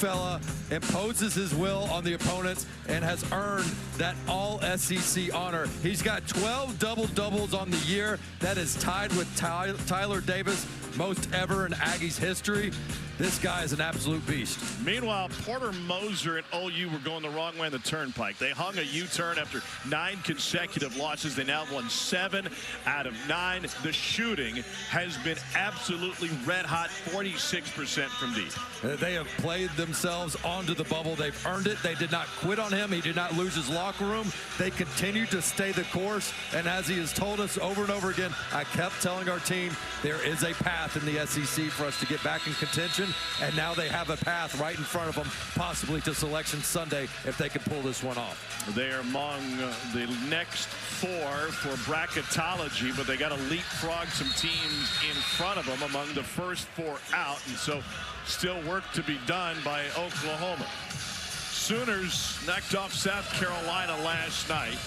fella imposes his will on the opponents and has earned that all-SEC honor. He's got 12 double-doubles on the year. That is tied with Tyler Davis, most ever in Aggies history. This guy is an absolute beast. Meanwhile, Porter Moser and OU were going the wrong way in the turnpike. They hung a U-turn after 9 consecutive losses. They now won 7 out of 9. The shooting has been absolutely red hot, 46% from deep. They have played themselves onto the bubble. They've earned it. They did not quit on him. He did not lose his locker room. They continue to stay the course. And as he has told us over and over again, I kept telling our team there is a path in the SEC for us to get back in contention. And now they have a path right in front of them, possibly to Selection Sunday, if they can pull this one off. They are among the next 4 for bracketology, but they got to leapfrog some teams in front of them among the first 4 out. And so still work to be done by Oklahoma. Sooners knocked off South Carolina last night.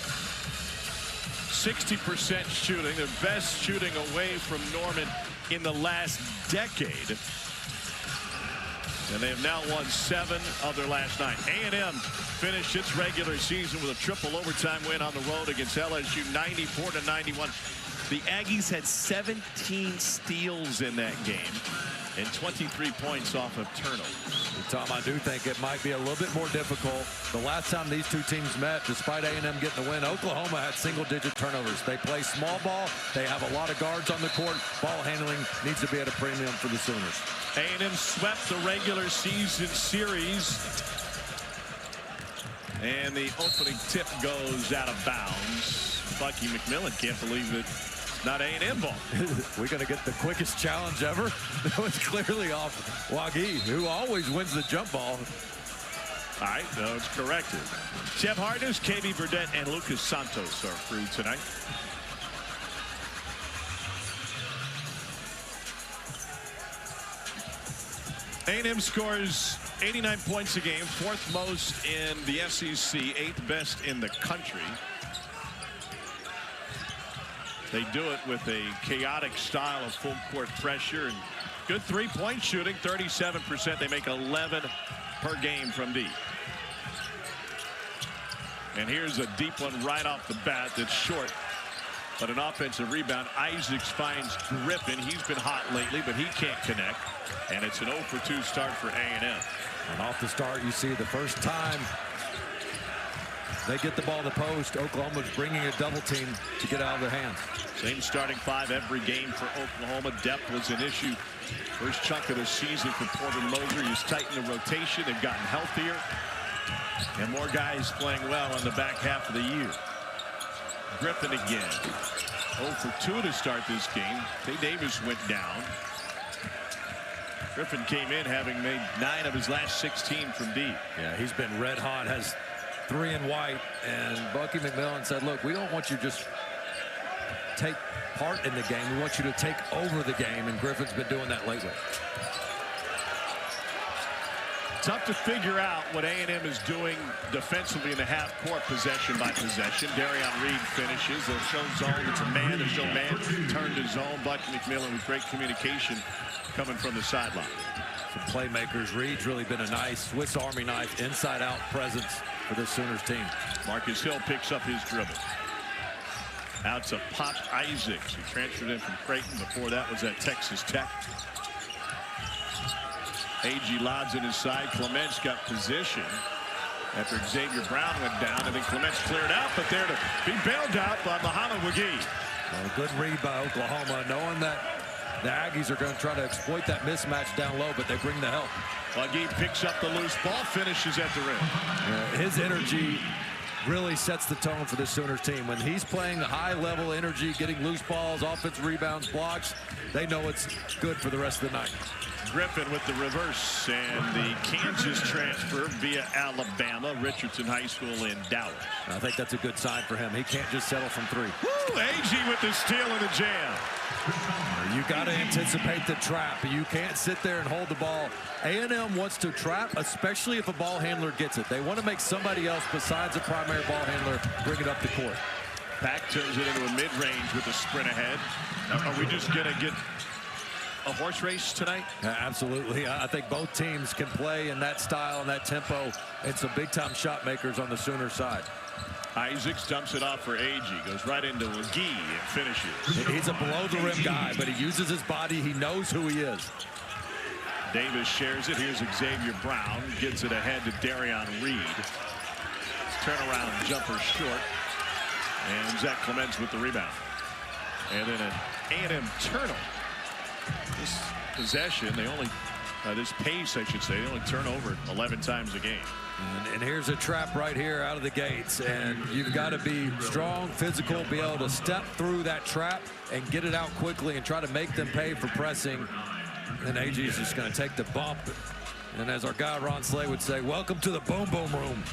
60% shooting, their best shooting away from Norman in the last decade. And they have now won 7 of their last 9. A&M finished its regular season with a triple overtime win on the road against LSU, 94-91. The Aggies had 17 steals in that game and 23 points off of turnovers. Tom, I do think it might be a little bit more difficult. The last time these two teams met, despite A&M getting the win, Oklahoma had single-digit turnovers. They play small ball. They have a lot of guards on the court. Ball handling needs to be at a premium for the Sooners. A&M swept the regular season series. And the opening tip goes out of bounds. Bucky McMillan can't believe it. Not A&M ball. We're going to get the quickest challenge ever. That was clearly off Aggies, who always wins the jump ball. All right, no, it's corrected. Jeff Hartness, KB Burdett, and Lucas Santos are through tonight. A&M scores 89 points a game, 4th most in the SEC, 8th best in the country. They do it with a chaotic style of full court pressure and good 3-point shooting, 37%. They make 11 per game from deep. And here's a deep one right off the bat that's short, but an offensive rebound. Isaacs finds Griffin. He's been hot lately, but he can't connect. And it's an 0 for 2 start for A&M. And off the start, you see the first time they get the ball to the post, Oklahoma's bringing a double team to get out of their hands. Same starting 5 every game for Oklahoma. Depth was an issue first chunk of the season for Porter Moser. He's tightened the rotation. They've gotten healthier. And more guys playing well in the back half of the year. Griffin again. 0 for 2 to start this game. Tay Davis went down. Griffin came in having made 9 of his last 16 from deep. Yeah, he's been red hot, has 3 in white, and Bucky McMillan said, look, we don't want you to just take part in the game. We want you to take over the game, and Griffin's been doing that lately. Tough to figure out what A&M is doing defensively in the half-court, possession by possession. Darion Reed finishes. They'll show zone. It's a man. They'll show man. Turned to zone. Bucky McMillan with great communication coming from the sideline. Some playmakers. Reed's really been a nice Swiss Army knife, inside-out presence for this Sooners team. Marcus Hill picks up his dribble. Out to Pop Isaacs, who transferred in from Creighton. Before that was at Texas Tech. Agee lobs in his side. Clements got position after Xavier Brown went down. I think Clements cleared out, but there to be bailed out by Muhammad Wagee. Well, a good read by Oklahoma, knowing that the Aggies are going to try to exploit that mismatch down low, but they bring the help. Wagee picks up the loose ball, finishes at the rim. His energy really sets the tone for the Sooners team. When he's playing high-level energy, getting loose balls, offensive rebounds, blocks, they know it's good for the rest of the night. Griffin with the reverse, and the Kansas transfer via Alabama, Richardson High School in Dallas. I think that's a good sign for him. He can't just settle from 3. Woo! Agee with the steal and the jam. You got to anticipate the trap. You can't sit there and hold the ball. A&M wants to trap, especially if a ball handler gets it. They want to make somebody else besides a primary ball handler bring it up the court. Pack turns it into a mid-range with a sprint ahead. Are we just going to get a horse race tonight? Absolutely. I think both teams can play in that style and that tempo, and some big-time shot makers on the Sooner side. Isaacs dumps it off for Agee. Goes right into Aggies and finishes. He's a below-the-rim guy, but he uses his body. He knows who he is. Davis shares it. Here's Xavier Brown. Gets it ahead to Darion Reed. Turnaround jumper short. And Zach Clements with the rebound. And then an A&M turnover. This possession, they only, this pace, I should say, they only turn over 11 times a game. And here's a trap right here out of the gates. And you've got to be strong, physical, be able to step through that trap and get it out quickly and try to make them pay for pressing. And Agee is just going to take the bump. And as our guy Ron Slay would say, welcome to the boom boom room.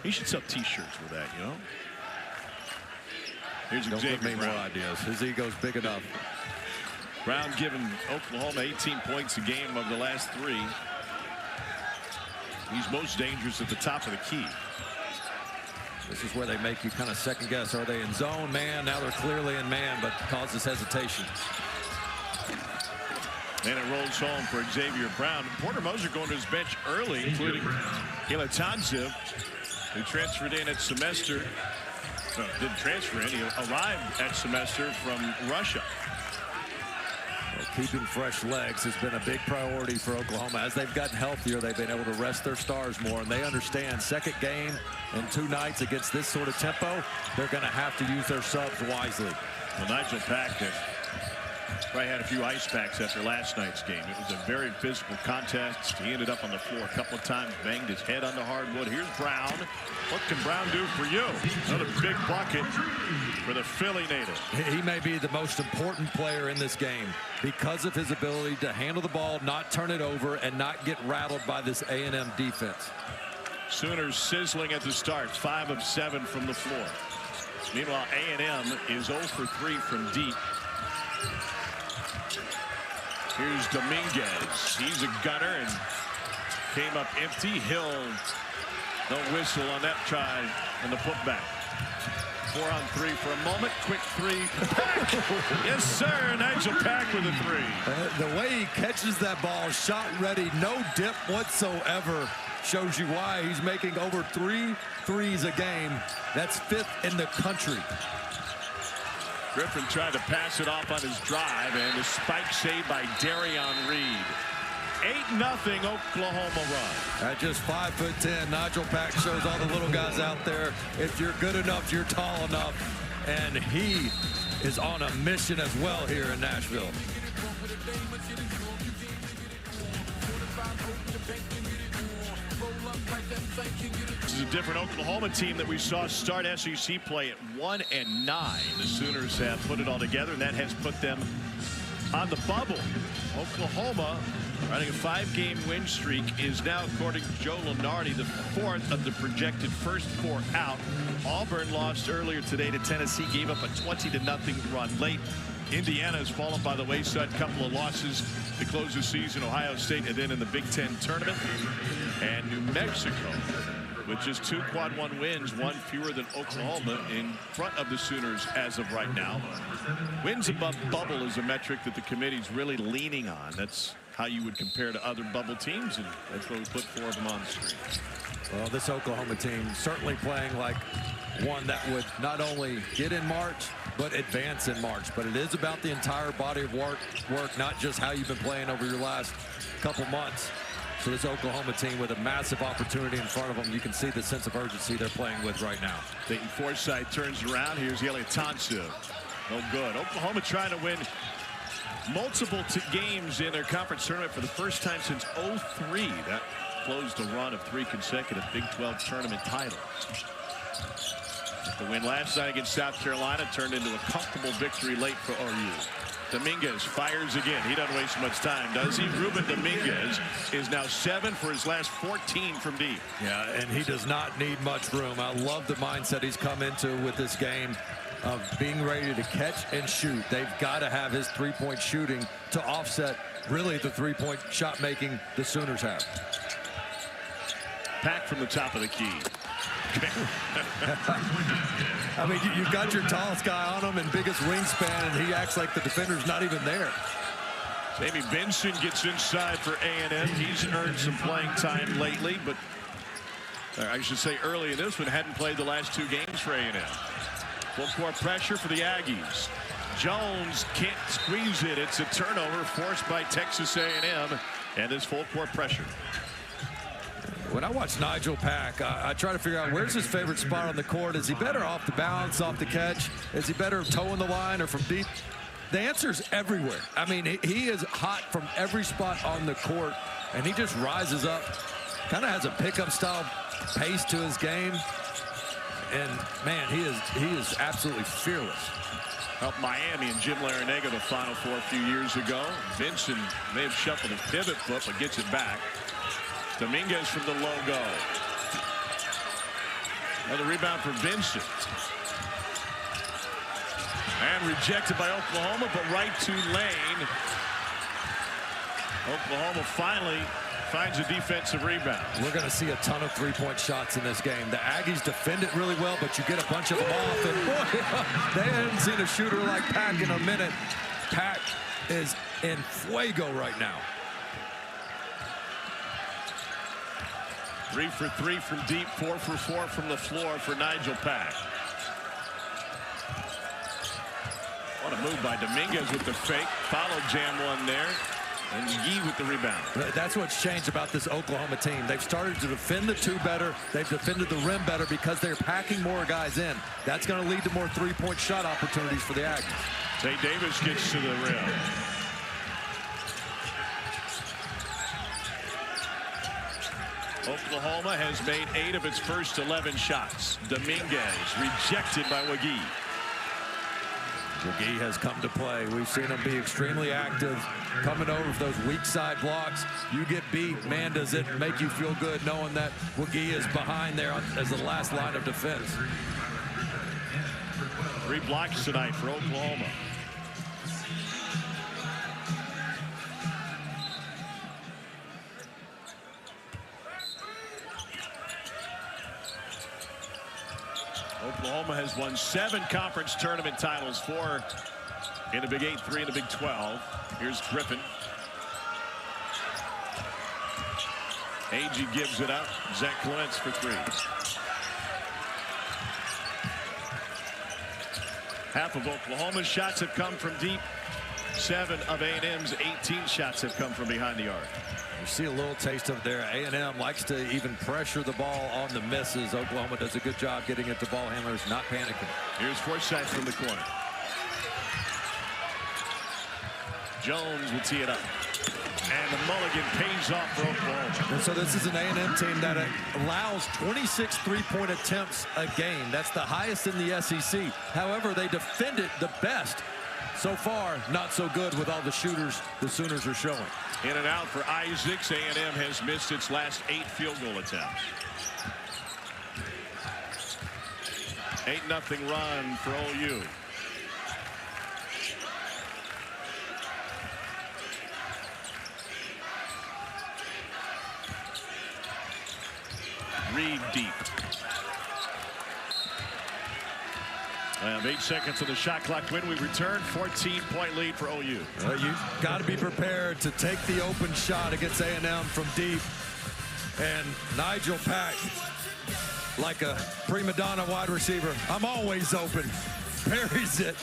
He should sell t-shirts with that, you know. Here's Don't give me Xavier Brown. more ideas. His ego's big enough. Brown giving Oklahoma 18 points a game of the last 3. He's most dangerous at the top of the key. This is where they make you kind of second guess. Are they in zone, man? Now they're clearly in man, but causes hesitation. And it rolls home for Xavier Brown. Porter Moser going to his bench early, including Ilatanziv, who transferred in at semester. No, didn't transfer in. He arrived at semester from Russia. Well, keeping fresh legs has been a big priority for Oklahoma. As they've gotten healthier, they've been able to rest their stars more, and they understand second game in 2 nights against this sort of tempo, they're going to have to use their subs wisely. Well, Nigel Packard probably had a few ice packs after last night's game. It was a very physical contest. He ended up on the floor a couple of times, banged his head on the hardwood. Here's Brown. What can Brown do for you? Another big bucket for the Philly native. He may be the most important player in this game because of his ability to handle the ball, not turn it over, and not get rattled by this A&M defense. Sooners sizzling at the start, 5 of 7 from the floor. Meanwhile, A&M is 0 for 3 from deep. Here's Dominguez. He's a gunner and came up empty. Hill, no whistle on that try and the putback. 4 on 3 for a moment. Quick 3. Pack. Yes, sir. Nigel Pack with a 3. The way he catches that ball, shot ready, no dip whatsoever, shows you why he's making over 3 threes a game. That's 5th in the country. Griffin tried to pass it off on his drive, and the spike saved by Darion Reed. 8-0 Oklahoma run. At just 5'10", Nigel Pack shows all the little guys out there, if you're good enough, you're tall enough. And he is on a mission as well here in Nashville. This is a different Oklahoma team that we saw start SEC play at 1-9. The Sooners have put it all together, and that has put them on the bubble. Oklahoma, riding a 5-game win streak, is now, according to Joe Lunardi, the 4th of the projected first 4 out. Auburn lost earlier today to Tennessee, gave up a 20-0 run late. Indiana has fallen by the wayside, couple of losses to close the season. Ohio State and then in the Big Ten tournament. And New Mexico, with just 2 quad 1 wins, 1 fewer than Oklahoma, in front of the Sooners as of right now. Wins above bubble is a metric that the committee's really leaning on. That's how you would compare to other bubble teams, and that's where we put 4 of them on the screen. Well, this Oklahoma team certainly playing like one that would not only get in March, but advance in March. But it is about the entire body of work, not just how you've been playing over your last couple months. So this Oklahoma team with a massive opportunity in front of them, you can see the sense of urgency they're playing with right now. Dayton Forsythe turns around. Here's Ilatanziv. No good. Oklahoma trying to win multiple games in their conference tournament for the first time since '03. That closed a run of 3 consecutive Big 12 tournament titles. The win last night against South Carolina turned into a comfortable victory late for OU. Dominguez fires again. He doesn't waste much time, does he? Ruben Dominguez is now 7 for his last 14 from deep. Yeah, and he does not need much room. I love the mindset he's come into with this game of being ready to catch and shoot. They've got to have his 3-point shooting to offset really the 3-point shot making the Sooners have. Pack from the top of the key. I mean, you've got your tallest guy on him and biggest wingspan, and he acts like the defender's not even there. Maybe Benson gets inside for A&M. He's earned some playing time lately, but I should say early in this one hadn't played the last 2 games for A&M. Full court pressure for the Aggies. Jones can't squeeze it. It's a turnover forced by Texas A&M, and this full court pressure. When I watch Nigel Pack, I try to figure out where's his favorite spot on the court. Is he better off the bounce, off the catch? Is he better toeing the line or from deep? The answer's everywhere. I mean, he is hot from every spot on the court, and he just rises up. Kind of has a pickup style pace to his game. And man, he is absolutely fearless. Helped Miami and Jim Larinaga the Final Four a few years ago. Benson may have shuffled a pivot foot, but gets it back. Dominguez from the logo. Another rebound for Benson. And rejected by Oklahoma, but right to lane. Oklahoma finally finds a defensive rebound. We're going to see a ton of three-point shots in this game. The Aggies defend it really well, but you get a bunch of them off. And boy, they haven't seen a shooter like Pack in a minute. Pack is in fuego right now. 3 for 3 from deep, 4 for 4 from the floor for Nigel Pack. What a move by Dominguez with the fake. Follow jam one there. And Yee with the rebound. That's what's changed about this Oklahoma team. They've started to defend the 2 better. They've defended the rim better because they're packing more guys in. That's going to lead to more three-point shot opportunities for the Aggies. Tate Davis gets to the rim. Oklahoma has made 8 of its first 11 shots. Dominguez rejected by McGee. McGee has come to play. We've seen him be extremely active, coming over for those weak side blocks. You get beat, man, does it make you feel good knowing that McGee is behind there as the last line of defense. 3 blocks tonight for Oklahoma. Oklahoma has won 7 conference tournament titles, 4 in the Big 8, 3 in the Big 12. Here's Griffin. Agee gives it up. Zach Clements for 3. Half of Oklahoma's shots have come from deep. 7 of A&M's 18 shots have come from behind the arc. You see a little taste of there. A&M likes to even pressure the ball on the misses. Oklahoma does a good job getting it to ball handlers, not panicking. Here's Forsythe from the corner. Jones will tee it up. And the mulligan pays off for Oklahoma. And so this is an A&M team that allows 26 three-point attempts a game. That's the highest in the SEC. However, they defend it the best. So far, not so good with all the shooters the Sooners are showing. In and out for Isaacs. A&M has missed its last 8 field goal attempts. 8-0 run for OU. Reed deep. We have 8 seconds on the shot clock. When we return, 14-point lead for OU. You've got to be prepared to take the open shot against A&M from deep. And Nigel Pack, like a prima donna wide receiver, I'm always open. Parries it.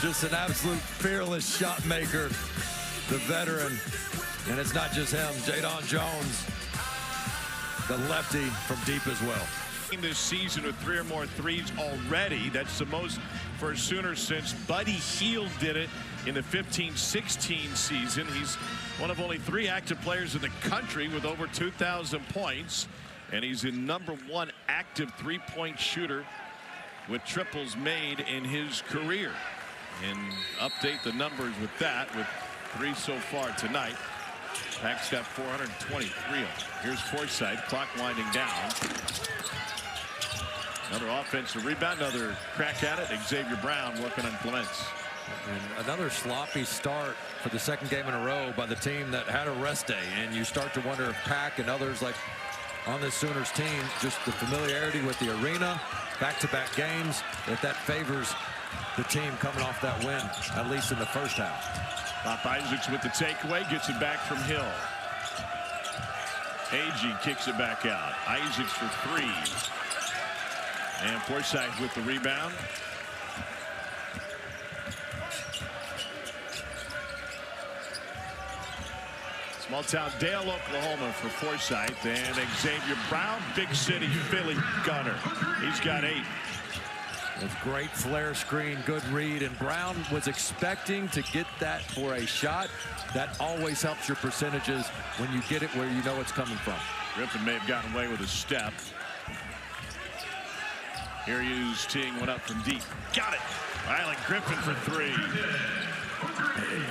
Just an absolute fearless shot maker, the veteran. And it's not just him. Jadon Jones, the lefty from deep as well. This season with 3 or more threes already. That's the most for a Sooner since Buddy Hield did it in the 15-16 season. He's one of only 3 active players in the country with over 2,000 points, and he's the #1 active 3-point shooter with triples made in his career. And update the numbers with that, with 3 so far tonight. Pack's got 423 of them. Here's Forsythe, clock winding down. Another offensive rebound, another crack at it. Xavier Brown working on Clements. And another sloppy start for the 2nd game in a row by the team that had a rest day. And you start to wonder if Pack and others like on this Sooners team. Just the familiarity with the arena, back-to-back games, that favors the team coming off that win, at least in the first half. Bob Isaacs with the takeaway, gets it back from Hill. Agee kicks it back out. Isaacs for three. And Forsythe with the rebound. Small town Dale, Oklahoma for Forsythe. And Xavier Brown, big city Philly gunner. He's got 8. It's great flare screen, good read, and Brown was expecting to get that for a shot. That always helps your percentages when you get it where you know it's coming from. Griffin may have gotten away with a step. Here he is teeing one up from deep. Got it. Rylan Griffin for 3.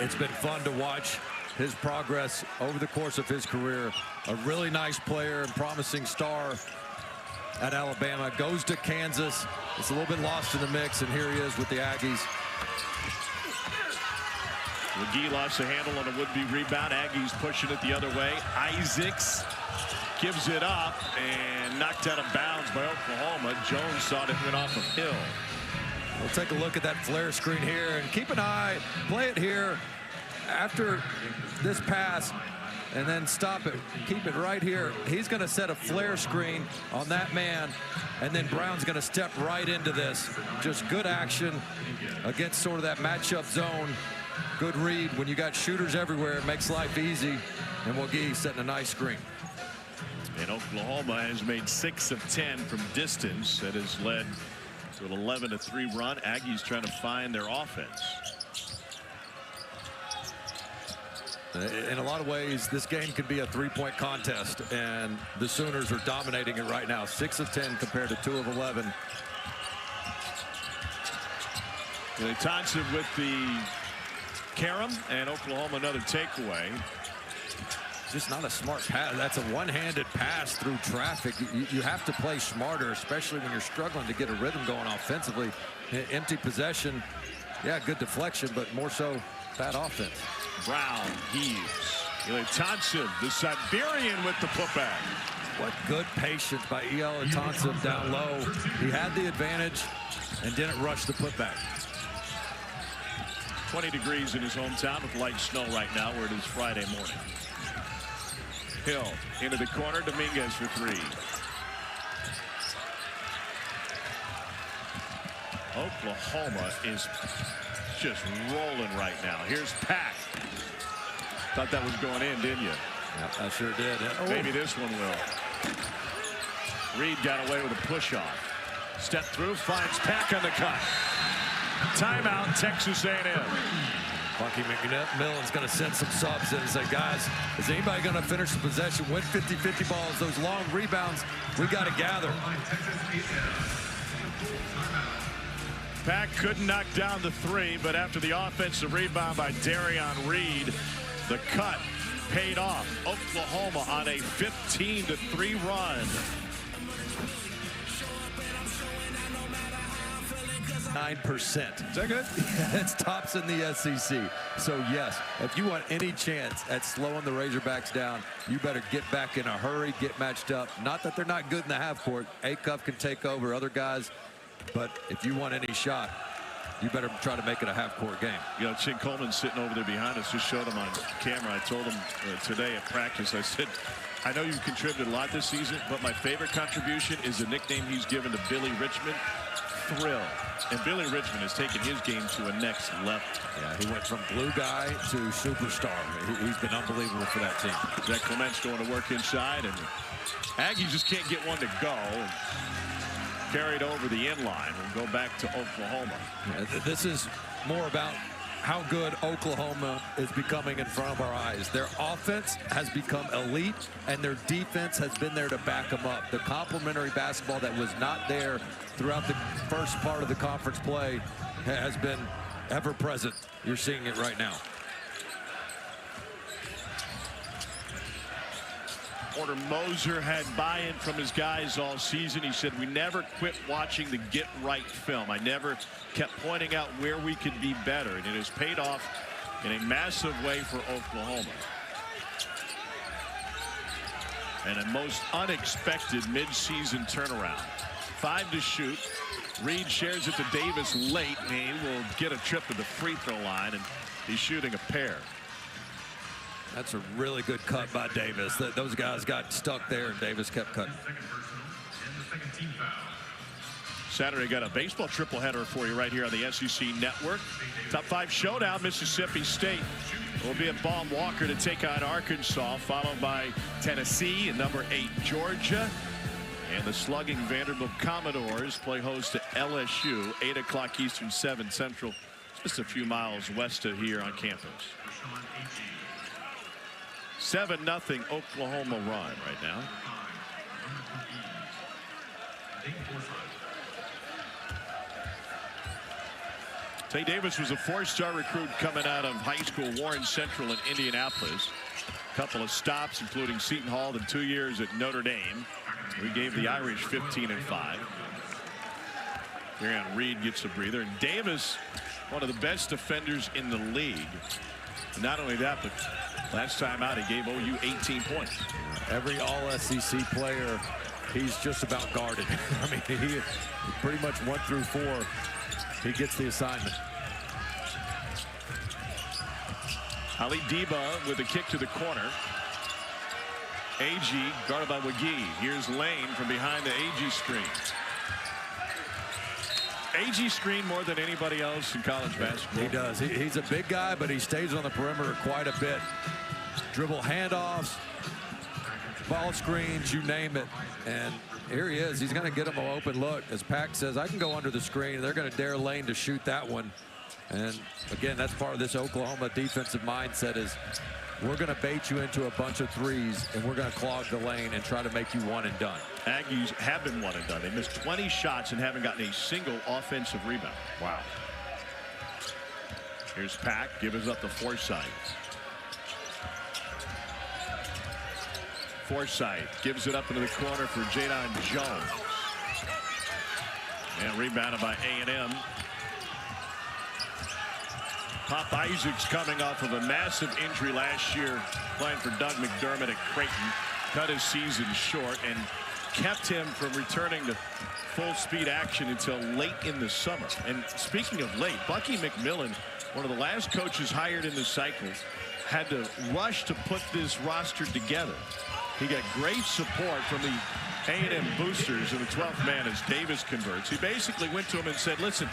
It's been fun to watch his progress over the course of his career. A really nice player and promising star at Alabama, goes to Kansas. It's a little bit lost in the mix, and here he is with the Aggies. McGee lost a handle on a would-be rebound. Aggies pushing it the other way. Isaacs gives it up and knocked out of bounds by Oklahoma. Jones thought it went off of Hill. We'll take a look at that flare screen here and keep an eye, play it here after this pass, and then stop it. Keep it right here. He's going to set a flare screen on that man, and then Brown's going to step right into this. Just good action against sort of that matchup zone. Good read. When you got shooters everywhere, it makes life easy. And McGee setting a nice screen. And Oklahoma has made 6 of 10 from distance. That has led to an 11-3 run. Aggies trying to find their offense. In a lot of ways, this game could be a 3-point contest, and the Sooners are dominating it right now. 6 of 10 compared to 2 of 11. Thompson with the carom, and Oklahoma another takeaway. Just not a smart pass. That's a one-handed pass through traffic. You have to play smarter, especially when you're struggling to get a rhythm going offensively. Empty possession, yeah, good deflection, but more so bad offense. Brown heaves. Thompson, the Siberian with the putback. What good patience by E.L. Thompson down low. He had the advantage and didn't rush the putback. 20 degrees in his hometown with light snow right now, where it is Friday morning. Hill into the corner. Dominguez for 3. Oklahoma is just rolling right now. Here's Pack. Thought that was going in, didn't you? Yeah, I sure did. Maybe this one will. Reed got away with a push-off. Step through, finds Pack on the cut. Timeout, Texas A&M. Bucky McMillan's going to send some subs in and say, guys, is anybody going to finish the possession, win 50-50 balls, those long rebounds, we got to gather. Pack couldn't knock down the 3, but after the offensive rebound by Darion Reed, the cut paid off. Oklahoma on a 15-3 run. 9%. Is that good? It's tops in the SEC. So yes, if you want any chance at slowing the Razorbacks down, you better get back in a hurry, get matched up. Not that they're not good in the half court. Acuff can take over other guys, but if you want any shot, you better try to make it a half-court game. You know, Chin Coleman sitting over there behind us, just showed him on camera. I told him today at practice, I said, I know you've contributed a lot this season, but my favorite contribution is the nickname he's given to Billy Richmond, Thrill. And Billy Richmond has taken his game to a next level. Yeah, he went from glue guy to superstar. He's been unbelievable for that team. Zach Clement's going to work inside, and Aggies just can't get one to go. Carried over the inline and go back to Oklahoma. Yeah, this is more about how good Oklahoma is becoming in front of our eyes. Their offense has become elite, and their defense has been there to back them up. The complementary basketball that was not there throughout the first part of the conference play has been ever present. You're seeing it right now. Porter Moser had buy-in from his guys all season. He said, we never quit watching the get right film. I never kept pointing out where we could be better, and it has paid off in a massive way for Oklahoma. and a most unexpected midseason turnaround. 5 to shoot. Reed shares it to Davis late, and he will get a trip to the free throw line, and he's shooting a pair. That's a really good cut by Davis. Those guys got stuck there, and Davis kept cutting. Saturday got a baseball triple header for you right here on the SEC Network. Top 5 showdown. Mississippi State will be at Baum Walker to take on Arkansas, followed by Tennessee and number 8 Georgia. And the slugging Vanderbilt Commodores play host to LSU, 8 o'clock Eastern, 7 Central, just a few miles west of here on campus. 7-0 Oklahoma run right now. Tay Davis was a 4-star recruit coming out of high school, Warren Central in Indianapolis. A couple of stops, including Seton Hall, and 2 years at Notre Dame. We gave the Irish 15-5. Here on Reed gets a breather, and Davis, one of the best defenders in the league. Not only that, but last time out he gave OU 18 points. Every all-SEC player, he's just about guarded. I mean, he pretty much 1 through 4, he gets the assignment. Ali Deba with a kick to the corner. Aggie guarded by McGee. Here's Lane from behind the Aggie screen. Aggie screen more than anybody else in college basketball. He does. He's a big guy, but he stays on the perimeter quite a bit. Dribble handoffs, ball screens, you name it. And here he is. He's going to get him an open look. As Pack says, I can go under the screen. They're going to dare Lane to shoot that one. And again, that's part of this Oklahoma defensive mindset is we're going to bait you into a bunch of threes, and we're going to clog the lane and try to make you one and done. Aggies have been one and done. They missed 20 shots and haven't gotten a single offensive rebound. Wow. Here's Pack, gives up the Forsythe. Forsythe gives it up into the corner for Jadon Jones. And rebounded by A&M. Pop Isaacs coming off of a massive injury last year, playing for Doug McDermott at Creighton. Cut his season short and kept him from returning to full speed action until late in the summer. And speaking of late, Bucky McMillan, one of the last coaches hired in the cycle, had to rush to put this roster together. He got great support from the A&M boosters in the 12th man as Davis converts. He basically went to him and said, listen,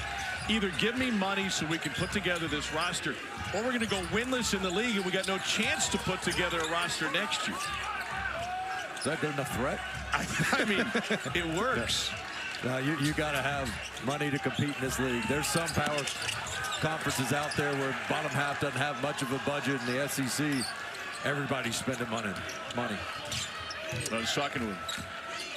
either give me money so we can put together this roster, or we're going to go winless in the league and we got no chance to put together a roster next year. Is that good enough threat? I mean, it works. Now you got to have money to compete in this league. There's some power conferences out there where bottom half doesn't have much of a budget. In the SEC, everybody's spending money. I was talking to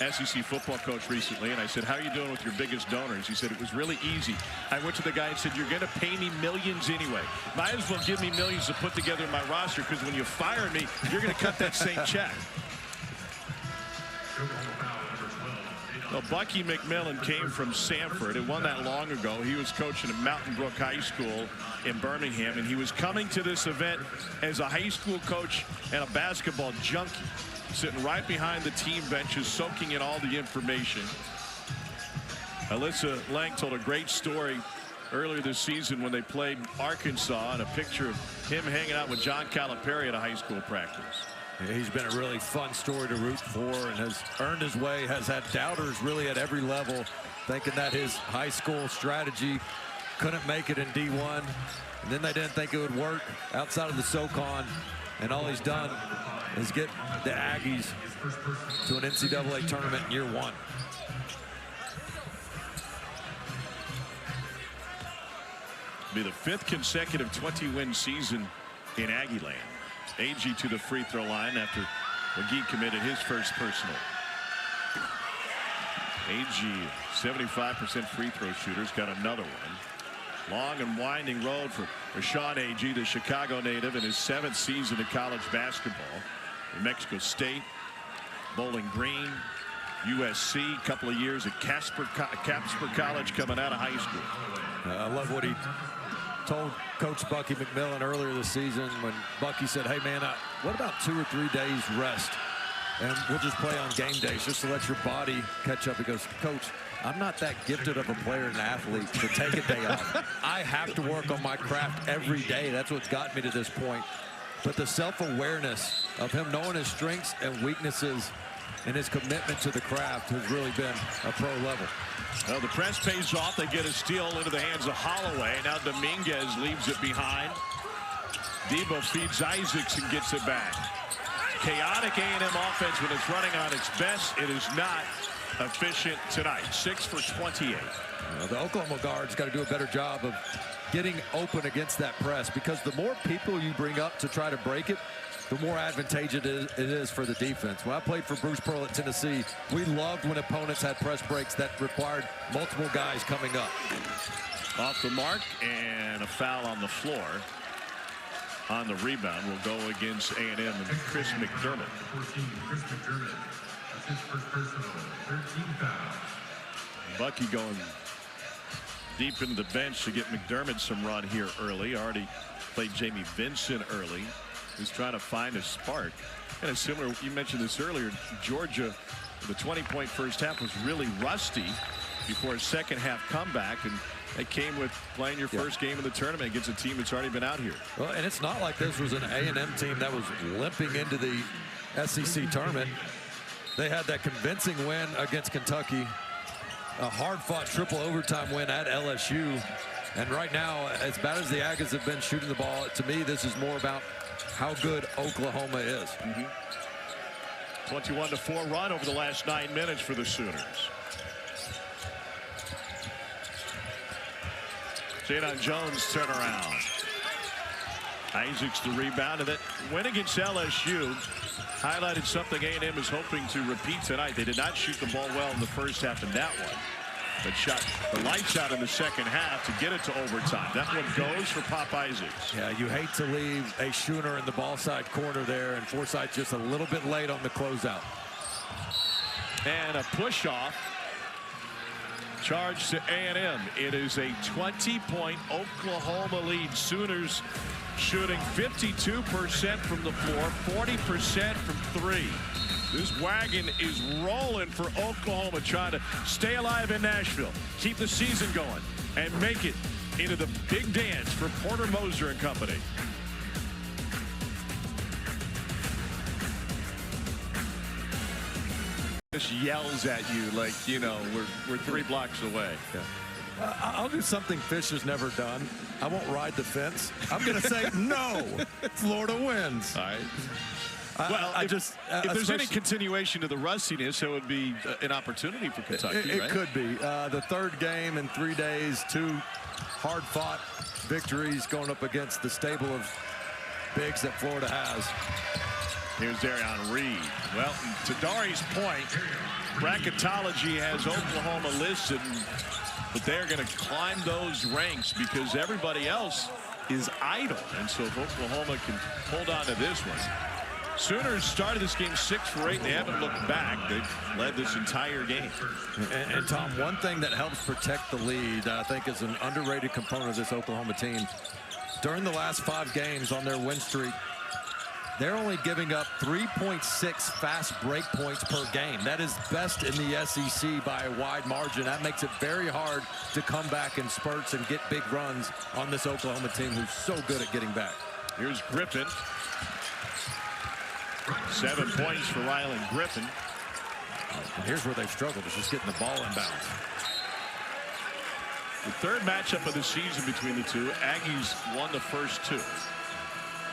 an SEC football coach recently, and I said, how are you doing with your biggest donors? He said, it was really easy. I went to the guy and said, you're going to pay me millions anyway. Might as well give me millions to put together my roster, because when you fire me, you're going to cut that same check. Well, Bucky McMillan came from Sanford. It wasn't that long ago. He was coaching at Mountain Brook High School in Birmingham, and he was coming to this event as a high school coach and a basketball junkie, sitting right behind the team benches, soaking in all the information. Alyssa Lang told a great story earlier this season when they played Arkansas, and a picture of him hanging out with John Calipari at a high school practice. He's been a really fun story to root for and has earned his way, has had doubters really at every level, thinking that his high school strategy couldn't make it in D1. And then they didn't think it would work outside of the SoCon. And all he's done is get the Aggies to an NCAA tournament in year 1. Be the 5th consecutive 20-win season in Aggie land. Agee to the free throw line after McGee committed his first personal. Agee, 75% free throw shooters, got another one. Long and winding road for Rashawn Agee, the Chicago native, in his 7th season of college basketball. New Mexico State, Bowling Green, USC, a couple of years at Casper College coming out of high school. I love what he told Coach Bucky McMillan earlier this season when Bucky said, hey man, what about 2 or 3 days rest and we'll just play on game days just to let your body catch up. He goes, Coach, I'm not that gifted of a player and athlete to take a day off. I have to work on my craft every day. That's what's gotten me to this point. But the self-awareness of him knowing his strengths and weaknesses and his commitment to the craft has really been a pro level. Well, the press pays off. They get a steal into the hands of Holloway. Now Dominguez leaves it behind. Debo feeds Isaacs and gets it back. Chaotic A&M offense when it's running on its best. It is not efficient tonight. 6 for 28. The Oklahoma guard's got to do a better job of getting open against that press, because the more people you bring up to try to break it, the more advantageous it is for the defense. When I played for Bruce Pearl at Tennessee, we loved when opponents had press breaks that required multiple guys coming up. Off the mark, and a foul on the floor. On the rebound will go against A&M and Chris McDermott. Chris McDermott. That's his first personal. 13 foul. Bucky going deep into the bench to get McDermott some run here early. Already played Jamie Vincent early. He's trying to find a spark. And a similar, you mentioned this earlier, Georgia, the 20-point first half was really rusty before a second half comeback, and it came with playing your first game of the tournament against a team that's already been out here. Well, and it's not like this was an A&M team that was limping into the SEC tournament. They had that convincing win against Kentucky, a hard-fought triple overtime win at LSU. And right now, as bad as the Aggies have been shooting the ball, to me, this is more about how good Oklahoma is. 21-4 run over the last 9 minutes for the Sooners. Jadon Jones turnaround. Isaacs the rebound, and that win against LSU highlighted something A&M is hoping to repeat tonight. They did not shoot the ball well in the first half in that one, but shot the lights out in the second half to get it to overtime. That one goes for Pop Isaacs. Yeah, you hate to leave a Schooner in the ball side corner there, and Forsythe just a little bit late on the closeout. And a push off. Charge to A&M. It is a 20-point Oklahoma lead. Sooners shooting 52% from the floor, 40% from three. This wagon is rolling for Oklahoma, trying to stay alive in Nashville, keep the season going, and make it into the big dance for Porter Moser and company. Just yells at you like, you know, we're 3 blocks away. Yeah. I'll do something Fish has never done. I won't ride the fence. I'm going to say no. Florida wins. All right. Well, if there's any continuation to the rustiness, it would be an opportunity for Kentucky. It could be. The third game in 3 days, 2 hard-fought victories going up against the stable of bigs that Florida has. Here's Darion Reed. Well, to Dari's point, bracketology has Oklahoma listed, but they're going to climb those ranks because everybody else is idle. And so if Oklahoma can hold on to this one. Sooners started this game 6 for 8. They haven't looked back. They've led this entire game. And Tom, one thing that helps protect the lead, I think, is an underrated component of this Oklahoma team. During the last 5 games on their win streak, they're only giving up 3.6 fast break points per game. That is best in the SEC by a wide margin. That makes it very hard to come back in spurts and get big runs on this Oklahoma team who's so good at getting back. Here's Griffin. 7 points for Rylan Griffin. And here's where they've struggled, is just getting the ball inbounds. The third matchup of the season between the two. Aggies won the first 2.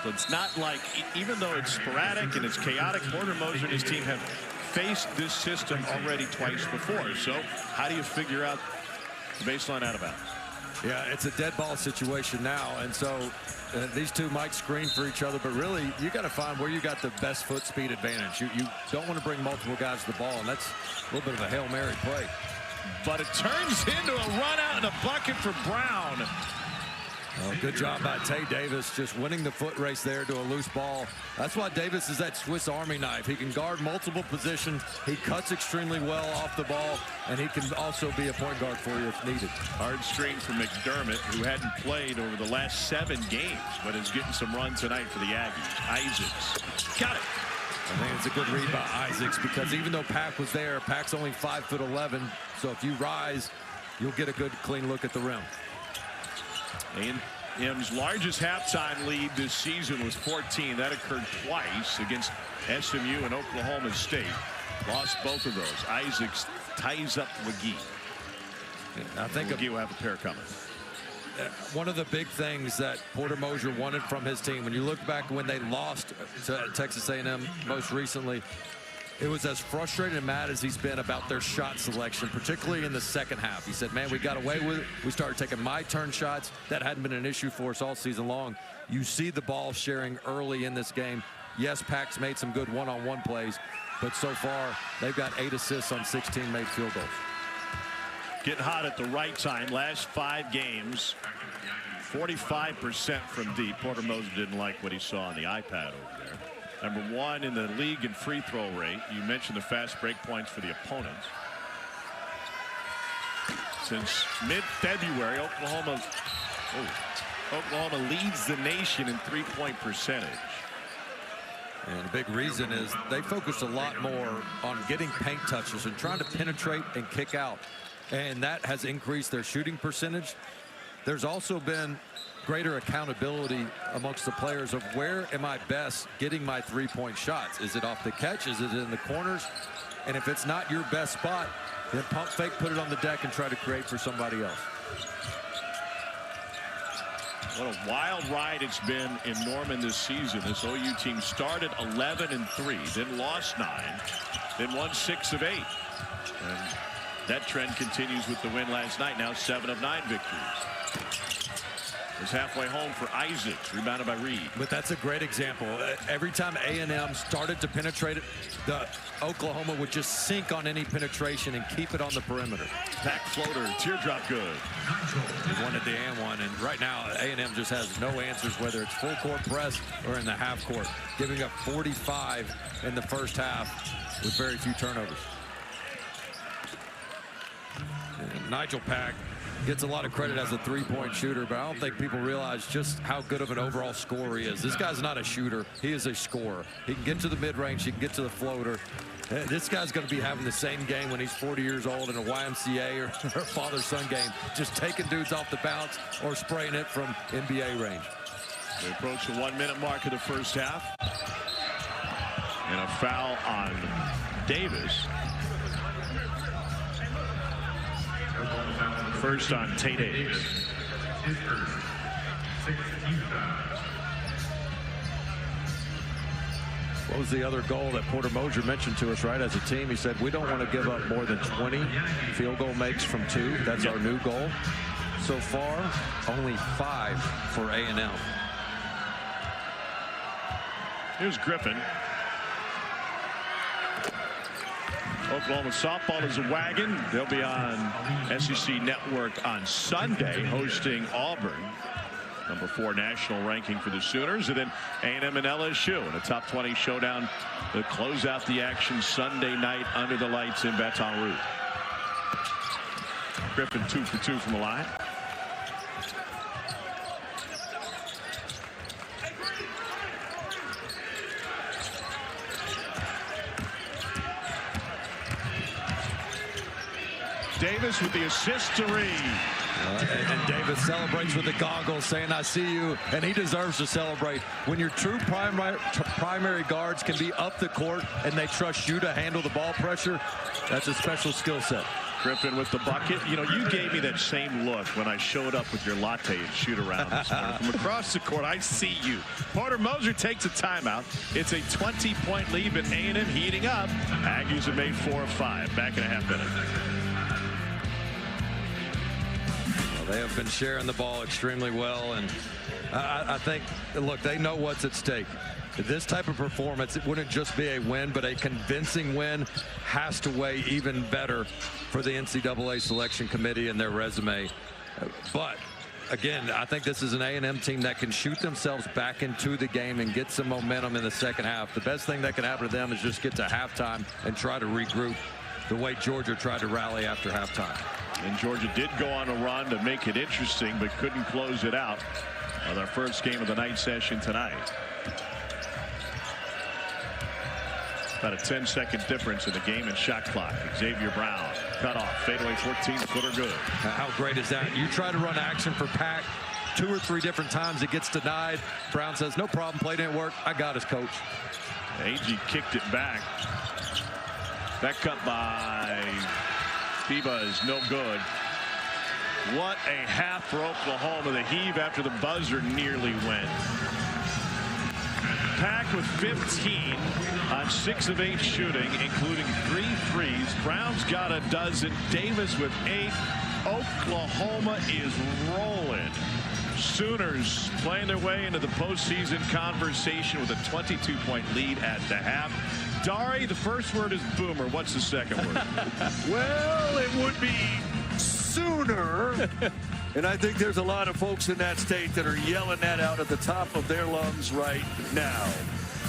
So it's not like, even though it's sporadic and it's chaotic, Porter Moser and his team have faced this system already twice before. So how do you figure out the baseline out of bounds? Yeah, it's a dead ball situation now, and so these two might screen for each other, but really you got to find where you got the best foot speed advantage. You don't want to bring multiple guys to the ball, and that's a little bit of a Hail Mary play. But it turns into a run out and a bucket for Brown. Oh, good job by Tay Davis, just winning the foot race there to a loose ball. That's why Davis is that Swiss Army knife. He can guard multiple positions. He cuts extremely well off the ball, and he can also be a point guard for you if needed. Hard screen for McDermott, who hadn't played over the last 7 games, but is getting some run tonight for the Aggies. Isaacs got it. I think it's a good read by Isaacs, because even though Pack was there, Pack's only 5'11", so if you rise, you'll get a good clean look at the rim. A&M's largest halftime lead this season was 14. That occurred twice against SMU and Oklahoma State. Lost both of those. Isaacs ties up McGee. I think McGee will have a pair coming. One of the big things that Porter Moser wanted from his team, when you look back when they lost to Texas A&M most recently, it was as frustrated and mad as he's been about their shot selection, particularly in the second half. He said, man, we got away with it. We started taking my turn shots. That hadn't been an issue for us all season long. You see the ball sharing early in this game. Yes, Pack's made some good one-on-one plays, but so far they've got 8 assists on 16 made field goals. Getting hot at the right time. Last 5 games, 45% from deep. Porter Moser didn't like what he saw on the iPad over there. Number 1 in the league in free throw rate. You mentioned the fast break points for the opponents. Since mid-February, Oklahoma leads the nation in three-point percentage. And the big reason is they focused a lot more on getting paint touches and trying to penetrate and kick out. And that has increased their shooting percentage. There's also been greater accountability amongst the players of where am I best getting my three-point shots? Is it off the catch? Is it in the corners? And if it's not your best spot, then pump fake, put it on the deck, and try to create for somebody else. What a wild ride it's been in Norman this season. This OU team started 11-3, then lost 9, then won 6 of 8. And that trend continues with the win last night. Now 7 of 9 victories. Was halfway home for Isaacs, rebounded by Reed. But that's a great example. Every time A&M started to penetrate it, the Oklahoma would just sink on any penetration and keep it on the perimeter. Back floater, teardrop good. He wanted the and one, and right now A&M just has no answers, whether it's full court press or in the half court, giving up 45 in the first half with very few turnovers. And Nigel Pack gets a lot of credit as a three-point shooter, but I don't think people realize just how good of an overall scorer he is. This guy's not a shooter. He is a scorer. He can get to the mid-range. He can get to the floater. This guy's going to be having the same game when he's 40 years old in a YMCA or father-son game, just taking dudes off the bounce or spraying it from NBA range. They approach the 1-minute mark of the first half. And a foul on Davis. First on Tate Davis. His first 16 fouls. What was the other goal that Porter Moser mentioned to us, right? As a team, he said, we don't want to give up more than 20 field goal makes from 2. That's our new goal. So far, only 5 for A&M. Here's Griffin. Oklahoma softball is a wagon. They'll be on SEC Network on Sunday, hosting Auburn. Number 4 national ranking for the Sooners, and then A&M and LSU in a top 20 showdown to close out the action Sunday night under the lights in Baton Rouge. Griffin 2 for 2 from the line. Davis with the assist to Reed. And Davis celebrates with the goggles, saying, I see you, and he deserves to celebrate. When your true primary guards can be up the court and they trust you to handle the ball pressure, that's a special skill set. Griffin with the bucket. You know, you gave me that same look when I showed up with your latte and shoot around this morning. From across the court, I see you. Porter Moser takes a timeout. It's a 20-point lead, but A&M heating up. Aggies have made 4 of 5. Back in a half minute. They have been sharing the ball extremely well, and I think, look, they know what's at stake. This type of performance, it wouldn't just be a win, but a convincing win has to weigh even better for the NCAA selection committee and their resume. But again, I think this is an A&M team that can shoot themselves back into the game and get some momentum in the second half. The best thing that can happen to them is just get to halftime and try to regroup the way Georgia tried to rally after halftime. And Georgia did go on a run to make it interesting, but couldn't close it out on their first game of the night session tonight. About a 10-second difference in the game and shot clock. Xavier Brown cut off. Fadeaway 14-footer good. How great is that? You try to run action for Pack 2 or 3 different times. It gets denied. Brown says, no problem. Play didn't work. I got us, coach. Agee kicked it back. That cut by FIBA is no good. What a half for Oklahoma. The heave after the buzzer nearly went. Pack with 15 on 6 of 8 shooting, including 3 threes. Brown's got a dozen. Davis with 8. Oklahoma is rolling. Sooners playing their way into the postseason conversation with a 22-point lead at the half. Dari, the first word is boomer. What's the second word? Well, it would be Sooner. And I think there's a lot of folks in that state that are yelling that out at the top of their lungs right now.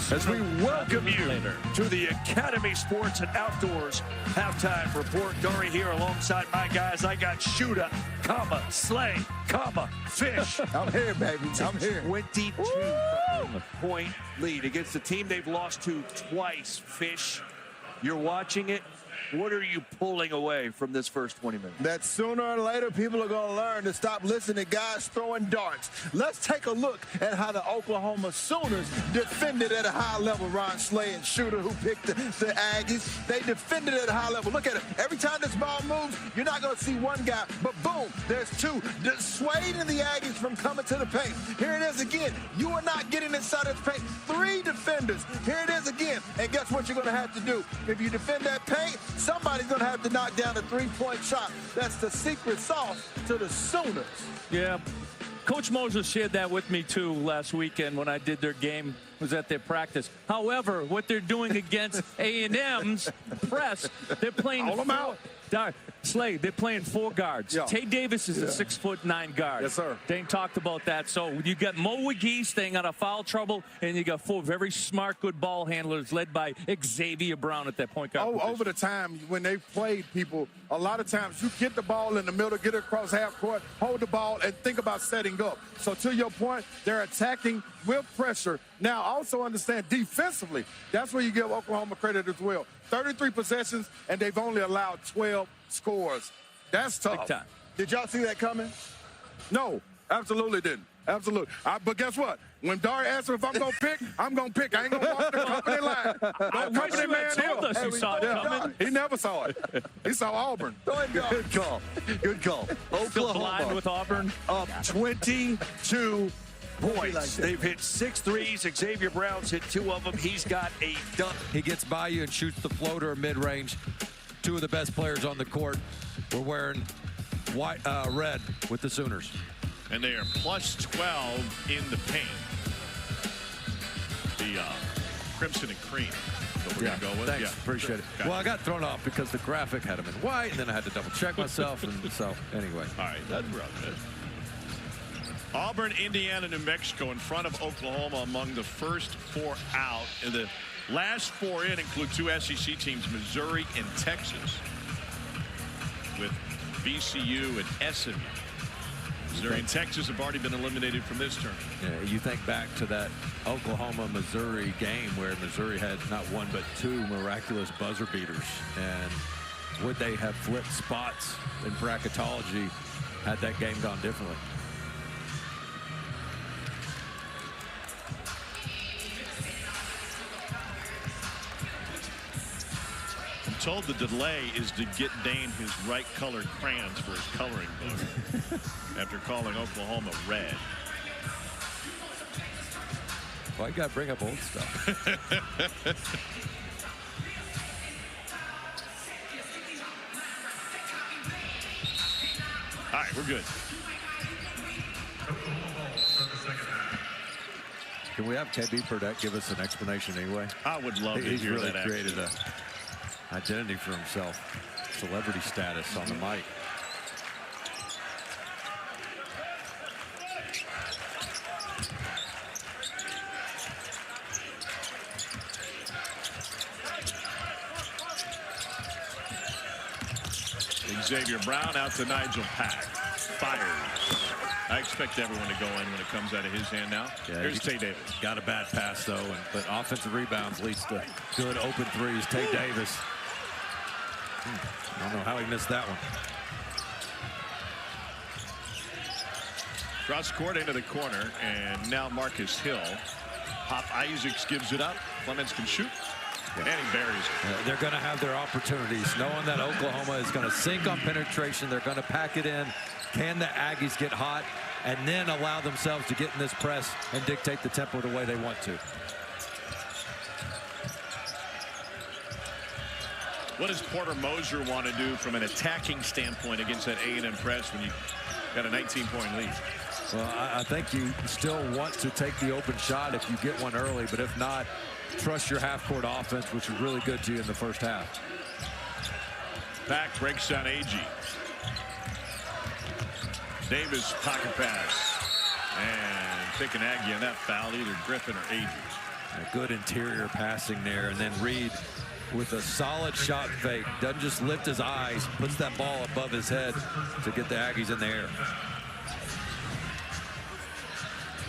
As we welcome you to the Academy Sports and Outdoors halftime report. Dari here alongside my guys. I got Shooter, Slay, Fish. I'm here, baby. I'm here. 22-point lead against the team they've lost to twice. Fish, you're watching it. What are you pulling away from this first 20 minutes? That sooner or later, people are going to learn to stop listening to guys throwing darts. Let's take a look at how the Oklahoma Sooners defended at a high level. Ron Slay and Shooter, who picked the Aggies, they defended at a high level. Look at it. Every time this ball moves, you're not going to see one guy, but boom, there's 2. Dissuading the Aggies from coming to the paint. Here it is again. You are not getting inside of the paint. 3 defenders. Here it is again. And guess what you're going to have to do? If you defend that paint, somebody's going to have to knock down a 3-point shot. That's the secret sauce to the Sooners. Yeah. Coach Moses shared that with me, too, last weekend when I did their game, was at their practice. However, what they're doing against A&M's press, they're playing Hold them out. Slay, they're playing 4 guards. Yeah. Tay Davis is a 6'9" guard. Yes, sir. They ain't talked about that. So you got Mo McGee staying out of foul trouble, and you got 4 very smart, good ball handlers led by Xavier Brown at that point guard position. Over the time, when they played people, a lot of times you get the ball in the middle, get it across half court, hold the ball, and think about setting up. So to your point, they're attacking with pressure. Now, also understand defensively, that's where you give Oklahoma credit as well. 33 possessions, and they've only allowed 12 scores. That's tough. Big time. Did y'all see that coming? No, absolutely didn't. Absolutely. But guess what? When Dari asked me if I'm going to pick, I'm going to pick. I ain't going to walk the company line. I wish you had told us you saw it coming. He never saw it. He saw Auburn. Good call. Good call. Still blind Oklahoma with Auburn. up 22 points. They've hit 6 threes. Xavier Brown's hit 2 of them. He's got a dunk. He gets by you and shoots the floater mid-range. 2 of the best players on the court. We're wearing red with the Sooners. And they are plus 12 in the paint. The crimson and cream. So we're going to go with. Thanks. Yeah, Appreciate it. Gotcha. Well, I got thrown off because the graphic had them in white, and then I had to double-check myself. And so, anyway. All right, that's good. Auburn, Indiana, New Mexico in front of Oklahoma among the first 4 out. And the last 4 in include 2 SEC teams, Missouri and Texas, with VCU and SMU. Missouri and Texas have already been eliminated from this tournament. Yeah, you think back to that Oklahoma-Missouri game where Missouri had not 1 but 2 miraculous buzzer beaters. And would they have flipped spots in bracketology had that game gone differently? I'm told the delay is to get Dane his right colored crayons for his coloring book after calling Oklahoma red. Well, you got to bring up old stuff. All right, we're good. Can we have KB Burdett give us an explanation anyway? I would love to He's hear really that. created an identity for himself. Celebrity status on the mic. Xavier Brown out to Nigel Pack. Fires. I expect everyone to go in when it comes out of his hand now. Yeah, here's Tay Davis. Got a bad pass, though, but offensive rebounds leads to good open threes. Tay Davis. I don't know how he missed that one. Cross court into the corner, and now Marcus Hill. Pop Isaacs gives it up. Clements can shoot. And he buries it. They're going to have their opportunities, knowing that Oklahoma is going to sink on penetration. They're going to pack it in. Can the Aggies get hot and then allow themselves to get in this press and dictate the tempo the way they want to? What does Porter Moser want to do from an attacking standpoint against that A&M press when you got a 19-point lead? Well, I think you still want to take the open shot if you get one early, but if not, trust your half-court offense, which was really good to you in the first half. Pack breaks down Aggie. Davis pocket pass. And pick an Aggie on that foul, either Griffin or Aggie. A good interior passing there, and then Reed with a solid shot fake. Doesn't just lift his eyes, puts that ball above his head to get the Aggies in the air.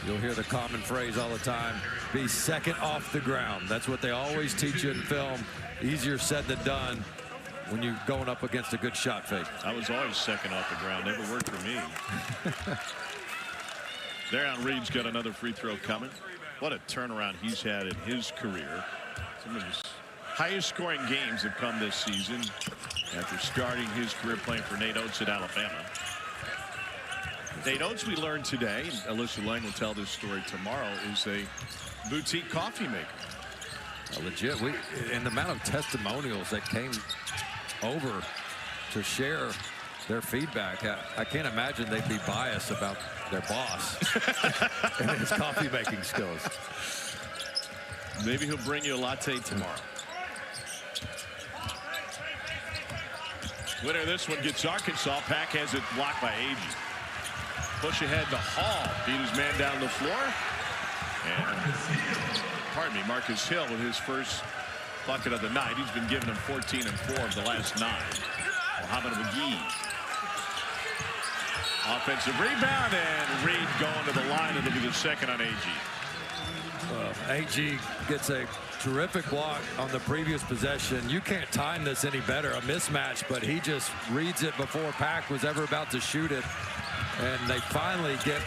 You'll hear the common phrase all the time, be second off the ground. That's what they always teach you in film. Easier said than done when you're going up against a good shot fake. I was always second off the ground. Never worked for me. Darion Reed's got another free throw coming. What a turnaround he's had in his career. Some of his highest scoring games have come this season after starting his career playing for Nate Oates at Alabama. Nate Oates, we learned today, and Alyssa Lang will tell this story tomorrow, is a boutique coffee maker. Legit. And the amount of testimonials that came over to share their feedback, I can't imagine they'd be biased about their boss and his coffee making skills. Maybe he'll bring you a latte tomorrow. Winner of this one gets Arkansas. Pack has it blocked by Agee. Push ahead to Hall. Beat his man down the floor. And, pardon me, Marcus Hill with his first bucket of the night. He's been giving them 14 and 4 of the last 9. Mohamed McGee. Offensive rebound, and Reed going to the line. It'll be the second on Agee. Agee gets a terrific block on the previous possession. You can't time this any better. A mismatch, but he just reads it before Pack was ever about to shoot it. And they finally get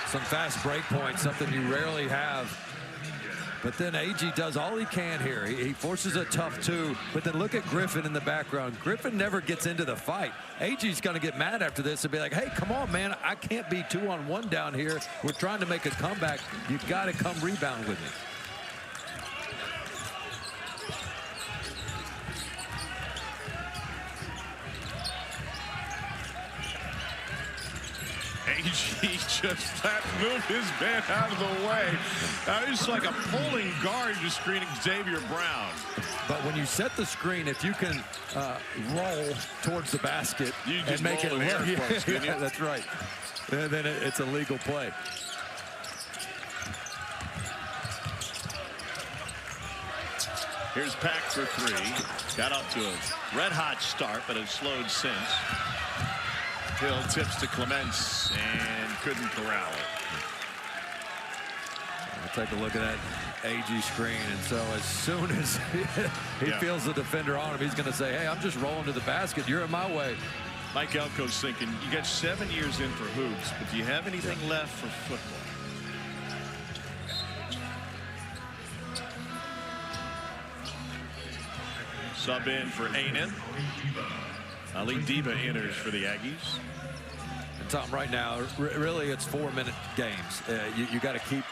some fast break points, something you rarely have. But then Agee does all he can here. He forces a tough 2, but then look at Griffin in the background. Griffin never gets into the fight. Agee's going to get mad after this and be like, hey, come on, man. I can't be 2-on-1 down here. We're trying to make a comeback. You've got to come rebound with me. Agee just moved his man out of the way. It's like a pulling guard just screening Xavier Brown. But when you set the screen, if you can roll towards the basket and make it look, yeah, that's right. And then it's a legal play. Here's Pack for 3. Got up to a red-hot start, but has slowed since. Hill tips to Clements and couldn't corral it. I'll take a look at that Agee screen, and so as soon as he feels the defender on him, he's going to say, hey, I'm just rolling to the basket. You're in my way. Mike Elko's thinking, you got 7 years in for hoops, but do you have anything left for football? Sub in for A&M. Ali Diba enters for the Aggies. And Tom, right now, really it's 4-minute games. You got to keep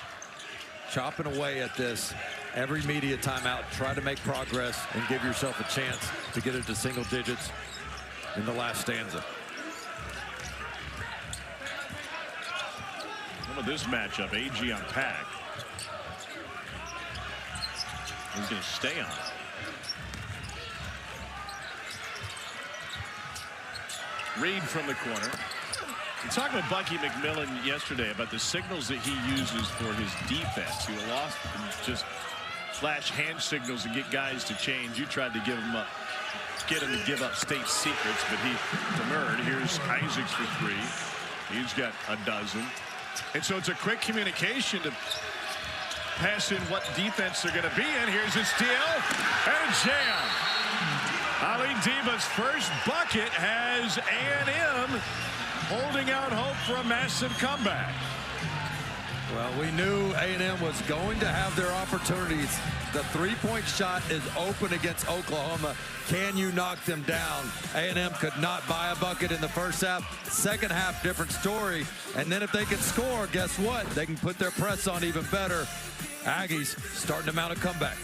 chopping away at this. Every media timeout, try to make progress and give yourself a chance to get into single digits in the last stanza. Some of this matchup, Agee on Pack. He's going to stay on. Reed from the corner. We talked with Bucky McMillan yesterday about the signals that he uses for his defense. He will often just flash hand signals and get guys to change. You tried to give him up, get him to give up state secrets, but he demurred. Here's Isaacs for 3. He's got a dozen. And so it's a quick communication to pass in what defense they're going to be in. Here's a steal and a jam. Ali Diva's first bucket has A&M holding out hope for a massive comeback. Well, we knew A&M was going to have their opportunities. The three-point shot is open against Oklahoma. Can you knock them down? A&M could not buy a bucket in the first half. Second half, different story. And then if they can score, guess what? They can put their press on even better. Aggies starting to mount a comeback.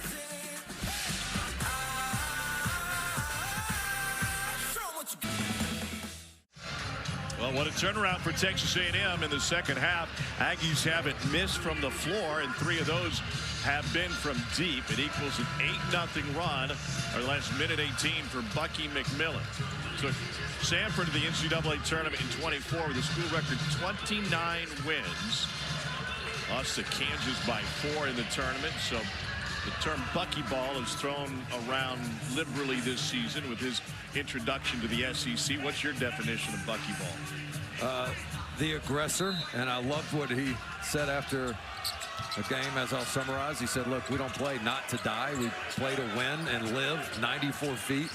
Well, what a turnaround for Texas A&M in the second half. Aggies haven't missed from the floor, and 3 of those have been from deep. It equals an 8-0 run, or last minute 18 for Bucky McMillan. Took Samford to the NCAA tournament in 24 with a school record 29 wins. Lost to Kansas by 4 in the tournament, so the term Bucky ball is thrown around liberally this season with his introduction to the SEC. What's your definition of Bucky ball? The aggressor, and I loved what he said after a game, as I'll summarize. He said, look, we don't play not to die. We play to win and live 94 feet.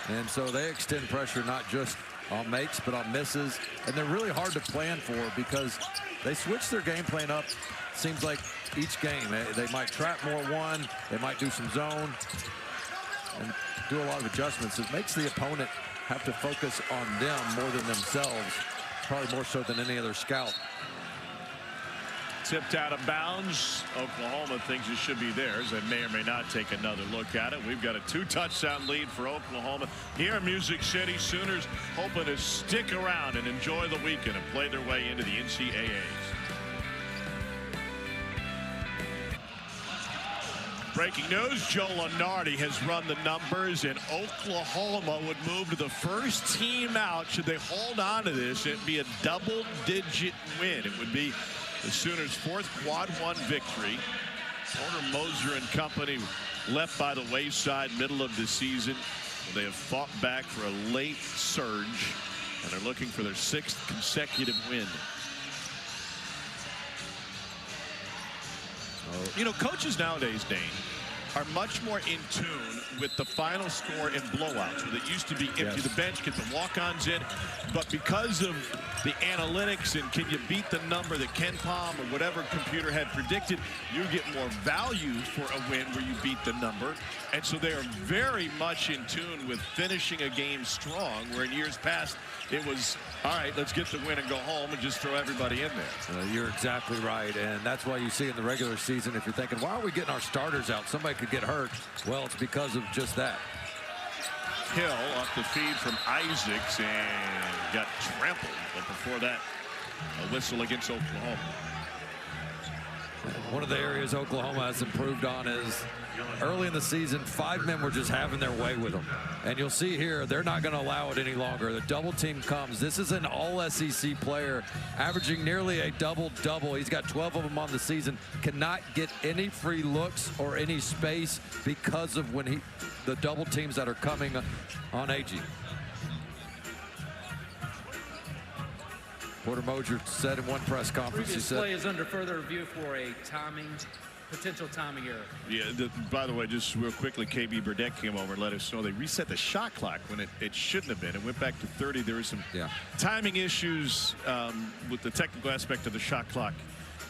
And so they extend pressure not just on makes, but on misses. And they're really hard to plan for because they switch their game plan up, seems like, each game. They might trap more one. They might do some zone and do a lot of adjustments. It makes the opponent have to focus on them more than themselves, probably more so than any other scout. Tipped out of bounds. Oklahoma thinks it should be theirs. They may or may not take another look at it. We've got a 2-touchdown lead for Oklahoma here in Music City. Sooners hoping to stick around and enjoy the weekend and play their way into the NCAAs. Breaking news, Joe Lunardi has run the numbers, and Oklahoma would move to the first team out. Should they hold on to this, it'd be a double-digit win. It would be the Sooners' 4th quad 1 victory. Porter Moser and company left by the wayside middle of the season. They have fought back for a late surge, and they're looking for their 6th consecutive win. You know, coaches nowadays, Dane, are much more in tune with the final score in blowouts. Where it used to be empty the bench, get the walk-ons in. But because of the analytics and can you beat the number that Ken Palm or whatever computer had predicted, you get more value for a win where you beat the number. And so they are very much in tune with finishing a game strong, where in years past it was, all right, let's get the win and go home and just throw everybody in there. You're exactly right, and that's why you see in the regular season, if you're thinking, why are we getting our starters out? Somebody could get hurt. Well, it's because of just that. Hill off the feed from Isaacs and got trampled. But before that, a whistle against Oklahoma. One of the areas Oklahoma has improved on is early in the season, 5 men were just having their way with them. And you'll see here, they're not going to allow it any longer. The double team comes. This is an all-SEC player averaging nearly a double-double. He's got 12 of them on the season. Cannot get any free looks or any space because of the double teams that are coming on Aggie. Porter Moser said in one press conference, Previous play is under further review for a potential timing error. Yeah, by the way, just real quickly, KB Burdett came over and let us know they reset the shot clock when it shouldn't have been. It went back to 30. There was some timing issues with the technical aspect of the shot clock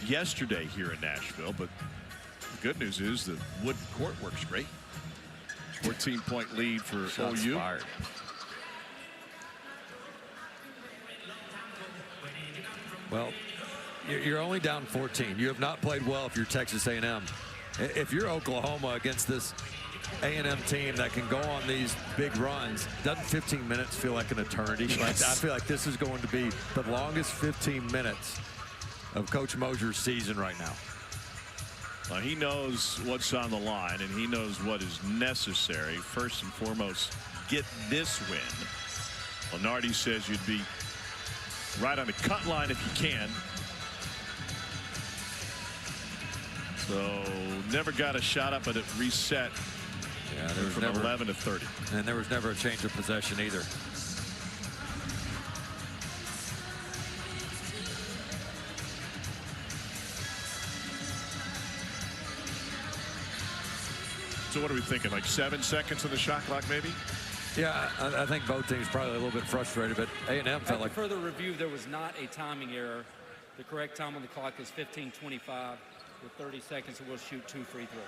yesterday here in Nashville. But the good news is the wood court works great. 14-point lead for Shots OU. fired. Well, you're only down 14. You have not played well if you're Texas A&M. If you're Oklahoma against this A&M team that can go on these big runs, doesn't 15 minutes feel like an eternity? Yes. I feel like this is going to be the longest 15 minutes of Coach Moser's season right now. Well, he knows what's on the line, and he knows what is necessary. First and foremost, get this win. Lunardi says you'd be right on the cut line if you can. So never got a shot up, but it reset. Yeah, there was from never 11 to 30. And there was never a change of possession either. what are we thinking? Like 7 seconds on the shot clock, maybe? Yeah, I think both teams probably a little bit frustrated, but A&M felt like. Further review, there was not a timing error. The correct time on the clock is 15:25 with 30 seconds, and we'll shoot 2 free throws.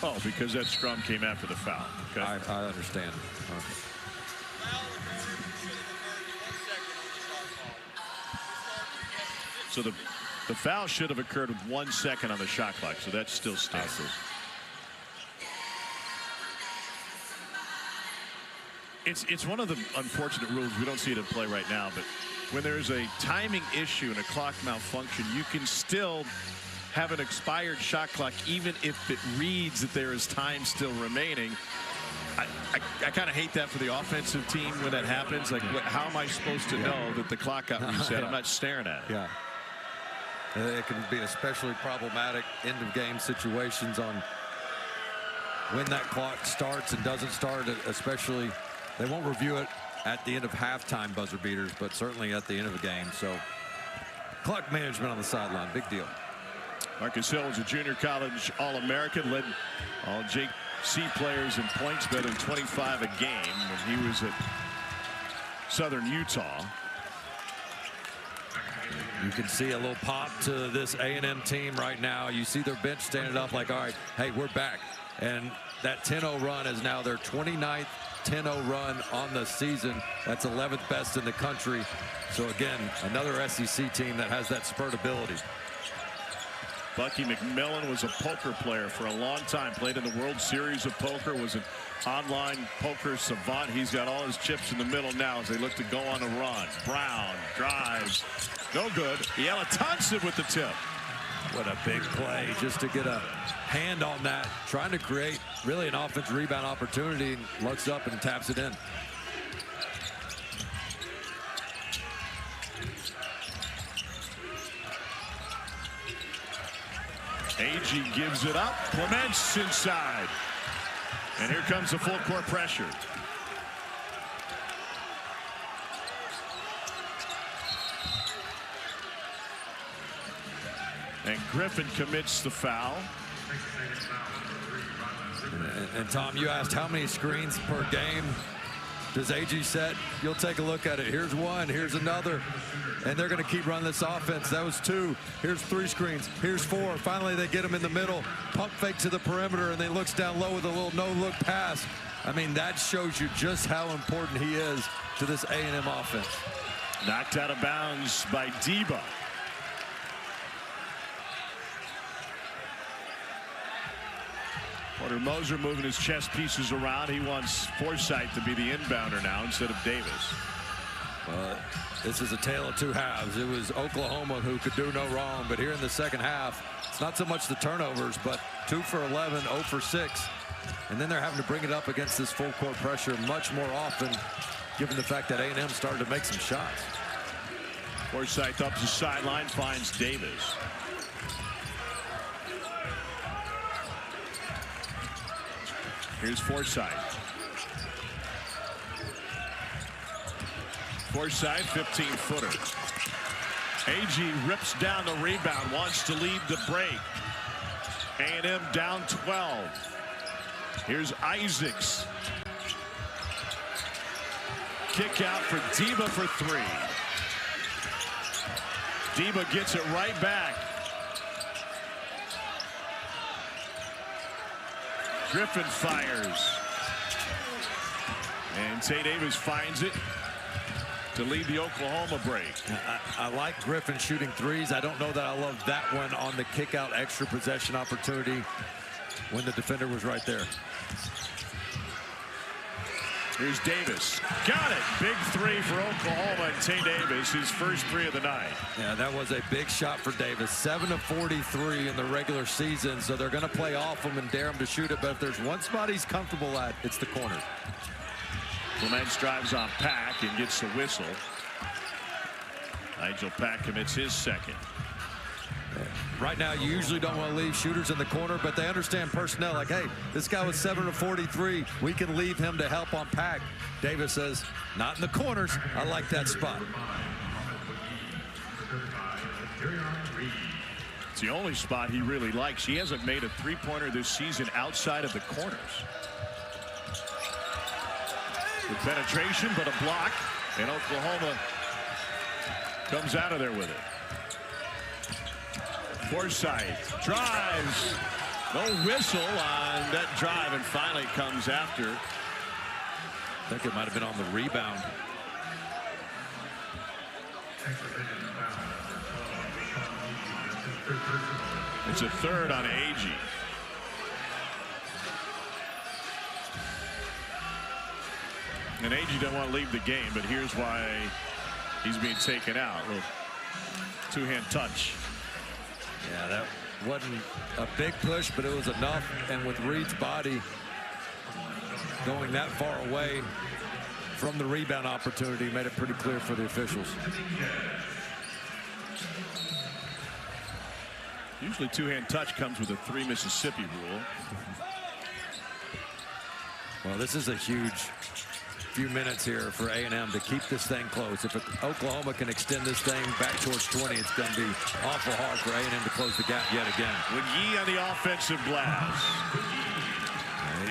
Oh, because that scrum came after the foul. Okay. I understand. So the foul should have occurred with 1 second on the shot clock, so that still stands. It's one of the unfortunate rules. We don't see it in play right now, but when there's a timing issue and a clock malfunction, you can still have an expired shot clock even if it reads that there is time still remaining. I kind of hate that for the offensive team when that happens. Like, how am I supposed to know that the clock got reset? I'm not staring at it. Yeah. It can be especially problematic end of game situations on when that clock starts and doesn't start, especially they won't review it at the end of halftime buzzer beaters, but certainly at the end of the game. So clock management on the sideline, big deal. Marcus Hill was a junior college All-American, led all JC players in points, better than 25 a game when he was at Southern Utah. You can see a little pop to this A&M team right now. You see their bench standing up like, all right, hey, we're back. And that 10-0 run is now their 29th 10-0 run on the season. That's 11th best in the country. So again, another SEC team that has that spurt ability. Bucky McMillan was a poker player for a long time, played in the World Series of Poker, was an online poker savant. He's got all his chips in the middle now as they look to go on a run. Brown drives, no good. Yella Thompson with the tip. What a big play just to get a hand on that, trying to create really an offensive rebound opportunity, and looks up and taps it in. Agee gives it up. Clements inside. And here comes the full court pressure. And Griffin commits the foul. And Tom, you asked how many screens per game does Agee set? You'll take a look at it. Here's one, here's another. And they're going to keep running this offense. That was 2. Here's 3 screens. Here's 4. Finally, they get him in the middle. Pump fake to the perimeter, and then looks down low with a little no-look pass. I mean, that shows you just how important he is to this A&M offense. Knocked out of bounds by Deba. Porter Moser moving his chess pieces around. He wants Forsythe to be the inbounder now instead of Davis. This is a tale of 2 halves. It was Oklahoma who could do no wrong, but here in the second half, it's not so much the turnovers, but 2 for 11, 0 for 6. And then they're having to bring it up against this full court pressure much more often, given the fact that A&M started to make some shots. Forsythe up the sideline, finds Davis. Here's Forsythe. Forsythe, 15-footer. Agee rips down the rebound, wants to lead the break. A&M down 12. Here's Isaacs. Kick out for Deba for 3. Deba gets it right back. Griffin fires. And Tay Davis finds it to lead the Oklahoma break. I like Griffin shooting 3s. I don't know that I love that one on the kick out extra possession opportunity when the defender was right there. Here's Davis. Got it. Big 3 for Oklahoma and Tay Davis, his first 3 of the night. Yeah, that was a big shot for Davis. 7 of 43 in the regular season, so they're going to play off him and dare him to shoot it. But if there's one spot he's comfortable at, it's the corner. Clements drives on Pack and gets the whistle. Nigel Pack commits his second. Right now, you usually don't want to leave shooters in the corner, but they understand personnel. Like, hey, this guy was 7 of 43. We can leave him to help on Pack. Davis says, not in the corners. I like that spot. It's the only spot he really likes. He hasn't made a three-pointer this season outside of the corners. Good penetration, but a block, and Oklahoma comes out of there with it. Forsythe drives. No whistle on that drive, and finally comes after. I think it might have been on the rebound. It's a third on Aggies. And Aggies don't want to leave the game, but here's why he's being taken out. A little two-hand touch. Yeah, that wasn't a big push, but it was enough. And with Reed's body going that far away from the rebound opportunity, made it pretty clear for the officials. Usually two-hand touch comes with a 3 Mississippi rule. Well, this is a huge few minutes here for A&M to keep this thing close. If Oklahoma can extend this thing back towards 20, it's going to be awful hard for A&M to close the gap yet again. McGee on the offensive glass.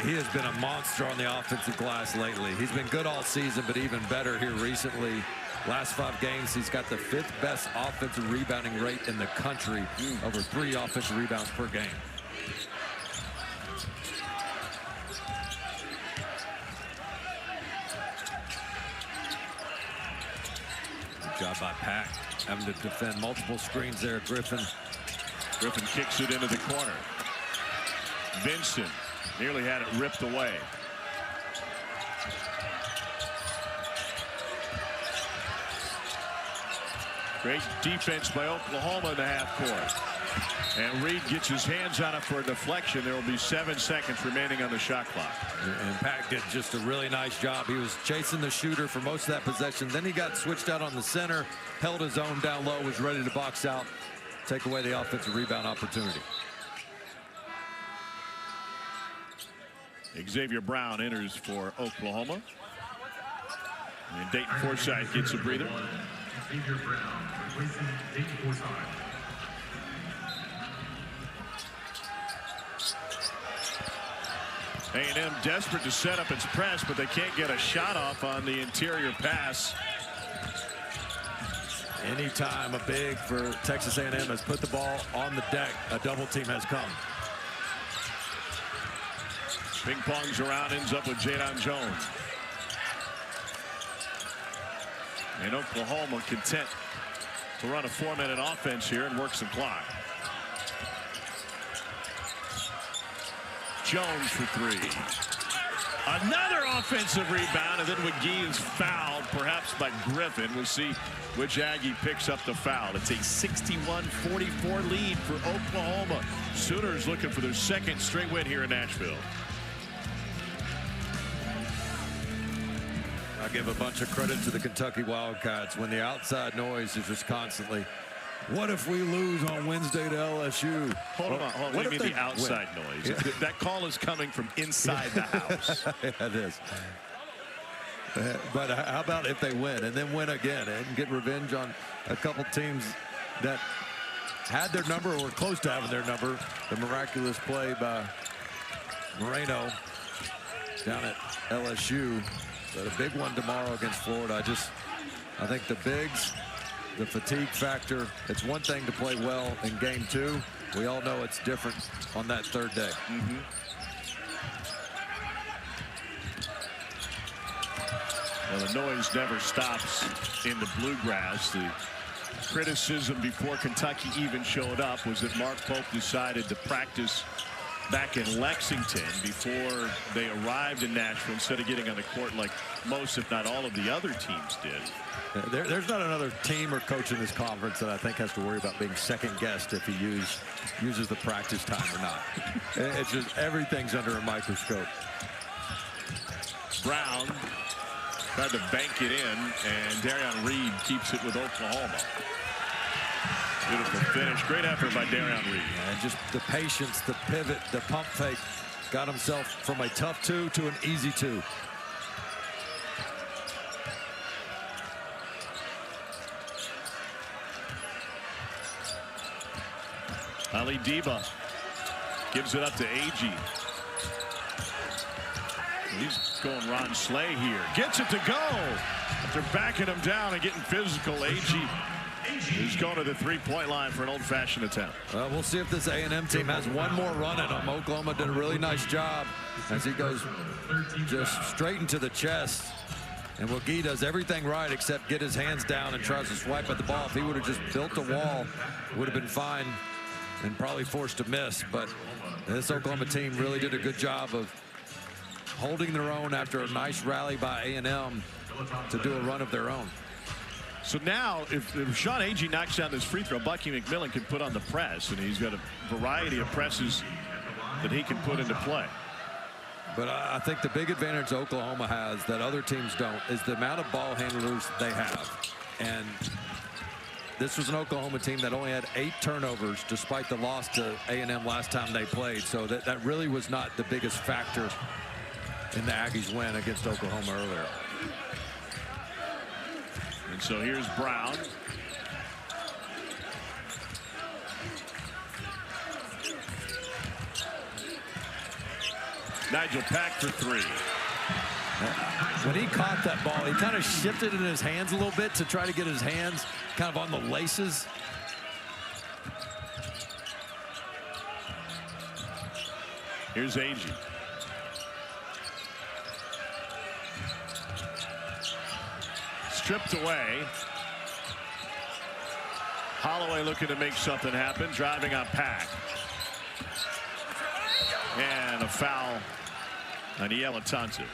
He has been a monster on the offensive glass lately. He's been good all season, but even better here recently. Last 5 games, he's got the 5th best offensive rebounding rate in the country, over 3 offensive rebounds per game. Good job by Pack, having to defend multiple screens there. Griffin Kicks it into the corner. Vincent nearly had it ripped away. Great defense by Oklahoma in the half court. And Reed gets his hands on it for a deflection. There will be 7 seconds remaining on the shot clock. And Pack did just a really nice job. He was chasing the shooter for most of that possession. Then he got switched out on the center, held his own down low, was ready to box out, take away the offensive rebound opportunity. Xavier Brown enters for Oklahoma. And Dayton Forsythe gets a breather. Xavier Brown replacing Dayton Forsythe. A&M desperate to set up its press, but they can't get a shot off on the interior pass. Anytime a big for Texas A&M has put the ball on the deck, a double team has come. Ping pongs around, ends up with Jadon Jones. And Oklahoma content to run a 4-minute offense here and work some clock. Jones for 3. Another offensive rebound, and then McGee is fouled, perhaps by Griffin. We'll see which Aggie picks up the foul. It's a 61-44 lead for Oklahoma. Sooners looking for their 2nd straight win here in Nashville. I give a bunch of credit to the Kentucky Wildcats when the outside noise is just constantly, what if we lose on Wednesday to LSU? Hold on. What do you mean the outside noise? Yeah. That call is coming from inside the house. Yeah, it is. But how about if they win and then win again and get revenge on a couple teams that had their number or were close to having their number? The miraculous play by Moreno down at LSU. But a big one tomorrow against Florida. I think the bigs, the fatigue factor, it's one thing to play well in game 2. We all know it's different on that 3rd day. Well, the noise never stops in the Bluegrass. The criticism before Kentucky even showed up was that Mark Pope decided to practice back in Lexington before they arrived in Nashville instead of getting on the court like most, if not all, of the other teams did. There's not another team or coach in this conference that I think has to worry about being second-guessed if he uses the practice time or not. It's just everything's under a microscope. Brown tried to bank it in, and Darion Reed keeps it with Oklahoma. Beautiful finish. Great effort by Darion Reed. And just the patience, the pivot, the pump fake. Got himself from a tough 2 to an easy 2. Ali Diba gives it up to Aggie. He's going Ron Slay here. Gets it to go. They're backing him down and getting physical. Aggie is going to the three-point line for an old-fashioned attempt. Well, we'll see if this A&M team has one more run at him. Oklahoma did a really nice job as he goes just straight into the chest. And McGee does everything right except get his hands down and tries to swipe at the ball. If he would have just built a wall, would have been fine and probably forced to miss. But this Oklahoma team really did a good job of holding their own after a nice rally by A&M to do a run of their own. So now, if Sean Agee knocks down this free throw, Bucky McMillan can put on the press, and he's got a variety of presses that he can put into play. But I think the big advantage Oklahoma has that other teams don't is the amount of ball handlers they have. And this was an Oklahoma team that only had 8 turnovers despite the loss to A&M last time they played. So that really was not the biggest factor in the Aggies' win against Oklahoma earlier. And so here's Brown. Nigel Pack for 3. When he caught that ball, he kind of shifted in his hands a little bit to try to get his hands kind of on the laces. Here's Agee. Stripped away. Holloway looking to make something happen, driving on Pack. And a foul on Yelatantu.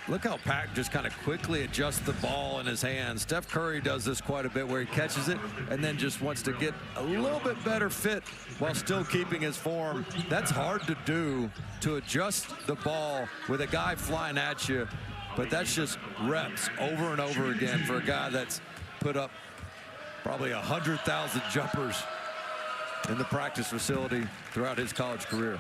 Look how Pack just kind of quickly adjusts the ball in his hands. Steph Curry does this quite a bit where he catches it and then just wants to get a little bit better fit while still keeping his form. That's hard to do, to adjust the ball with a guy flying at you. But that's just reps over and over again for a guy that's put up probably 100,000 jumpers in the practice facility throughout his college career.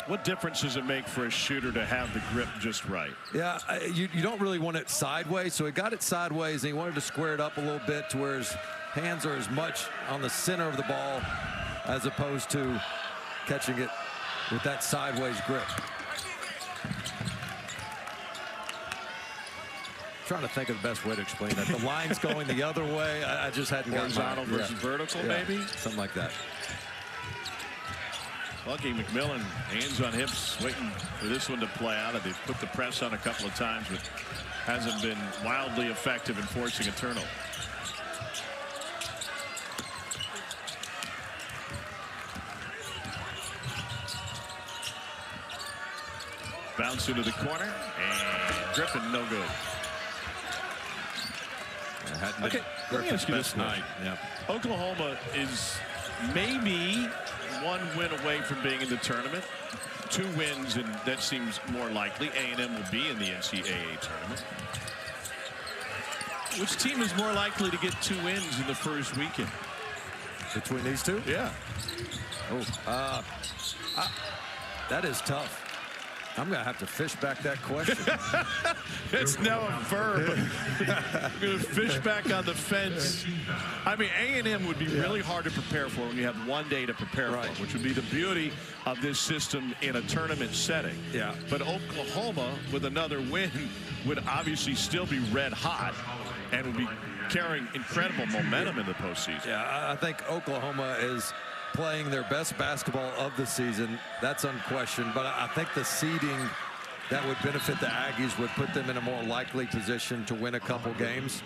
What difference does it make for a shooter to have the grip just right? Yeah, you don't really want it sideways, so he got it sideways and he wanted to square it up a little bit to where his hands are as much on the center of the ball as opposed to catching it with that sideways grip. Trying to think of the best way to explain that. The line's going the other way. I just hadn't gotten horizontal versus vertical, maybe? Something like that. Bucky McMillan, hands on hips, waiting for this one to play out. They've put the press on a couple of times, but hasn't been wildly effective in forcing a turnover. Bounce into the corner, and Griffin, no good. Okay, let me ask you this night. Yeah. Oklahoma is maybe one win away from being in the tournament. 2 wins, and that seems more likely. A&M will be in the NCAA tournament. Which team is more likely to get 2 wins in the first weekend? Between these two? Yeah. Oh, that is tough. I'm going to have to fish back that question. It's now a verb. I'm going to fish back on the fence. I mean, A&M would be really hard to prepare for when you have 1 day to prepare for, which would be the beauty of this system in a tournament setting. Yeah. But Oklahoma, with another win, would obviously still be red hot and would be carrying incredible momentum in the postseason. Yeah, I think Oklahoma is playing their best basketball of the season. That's unquestioned. But I think the seeding that would benefit the Aggies would put them in a more likely position to win a couple games.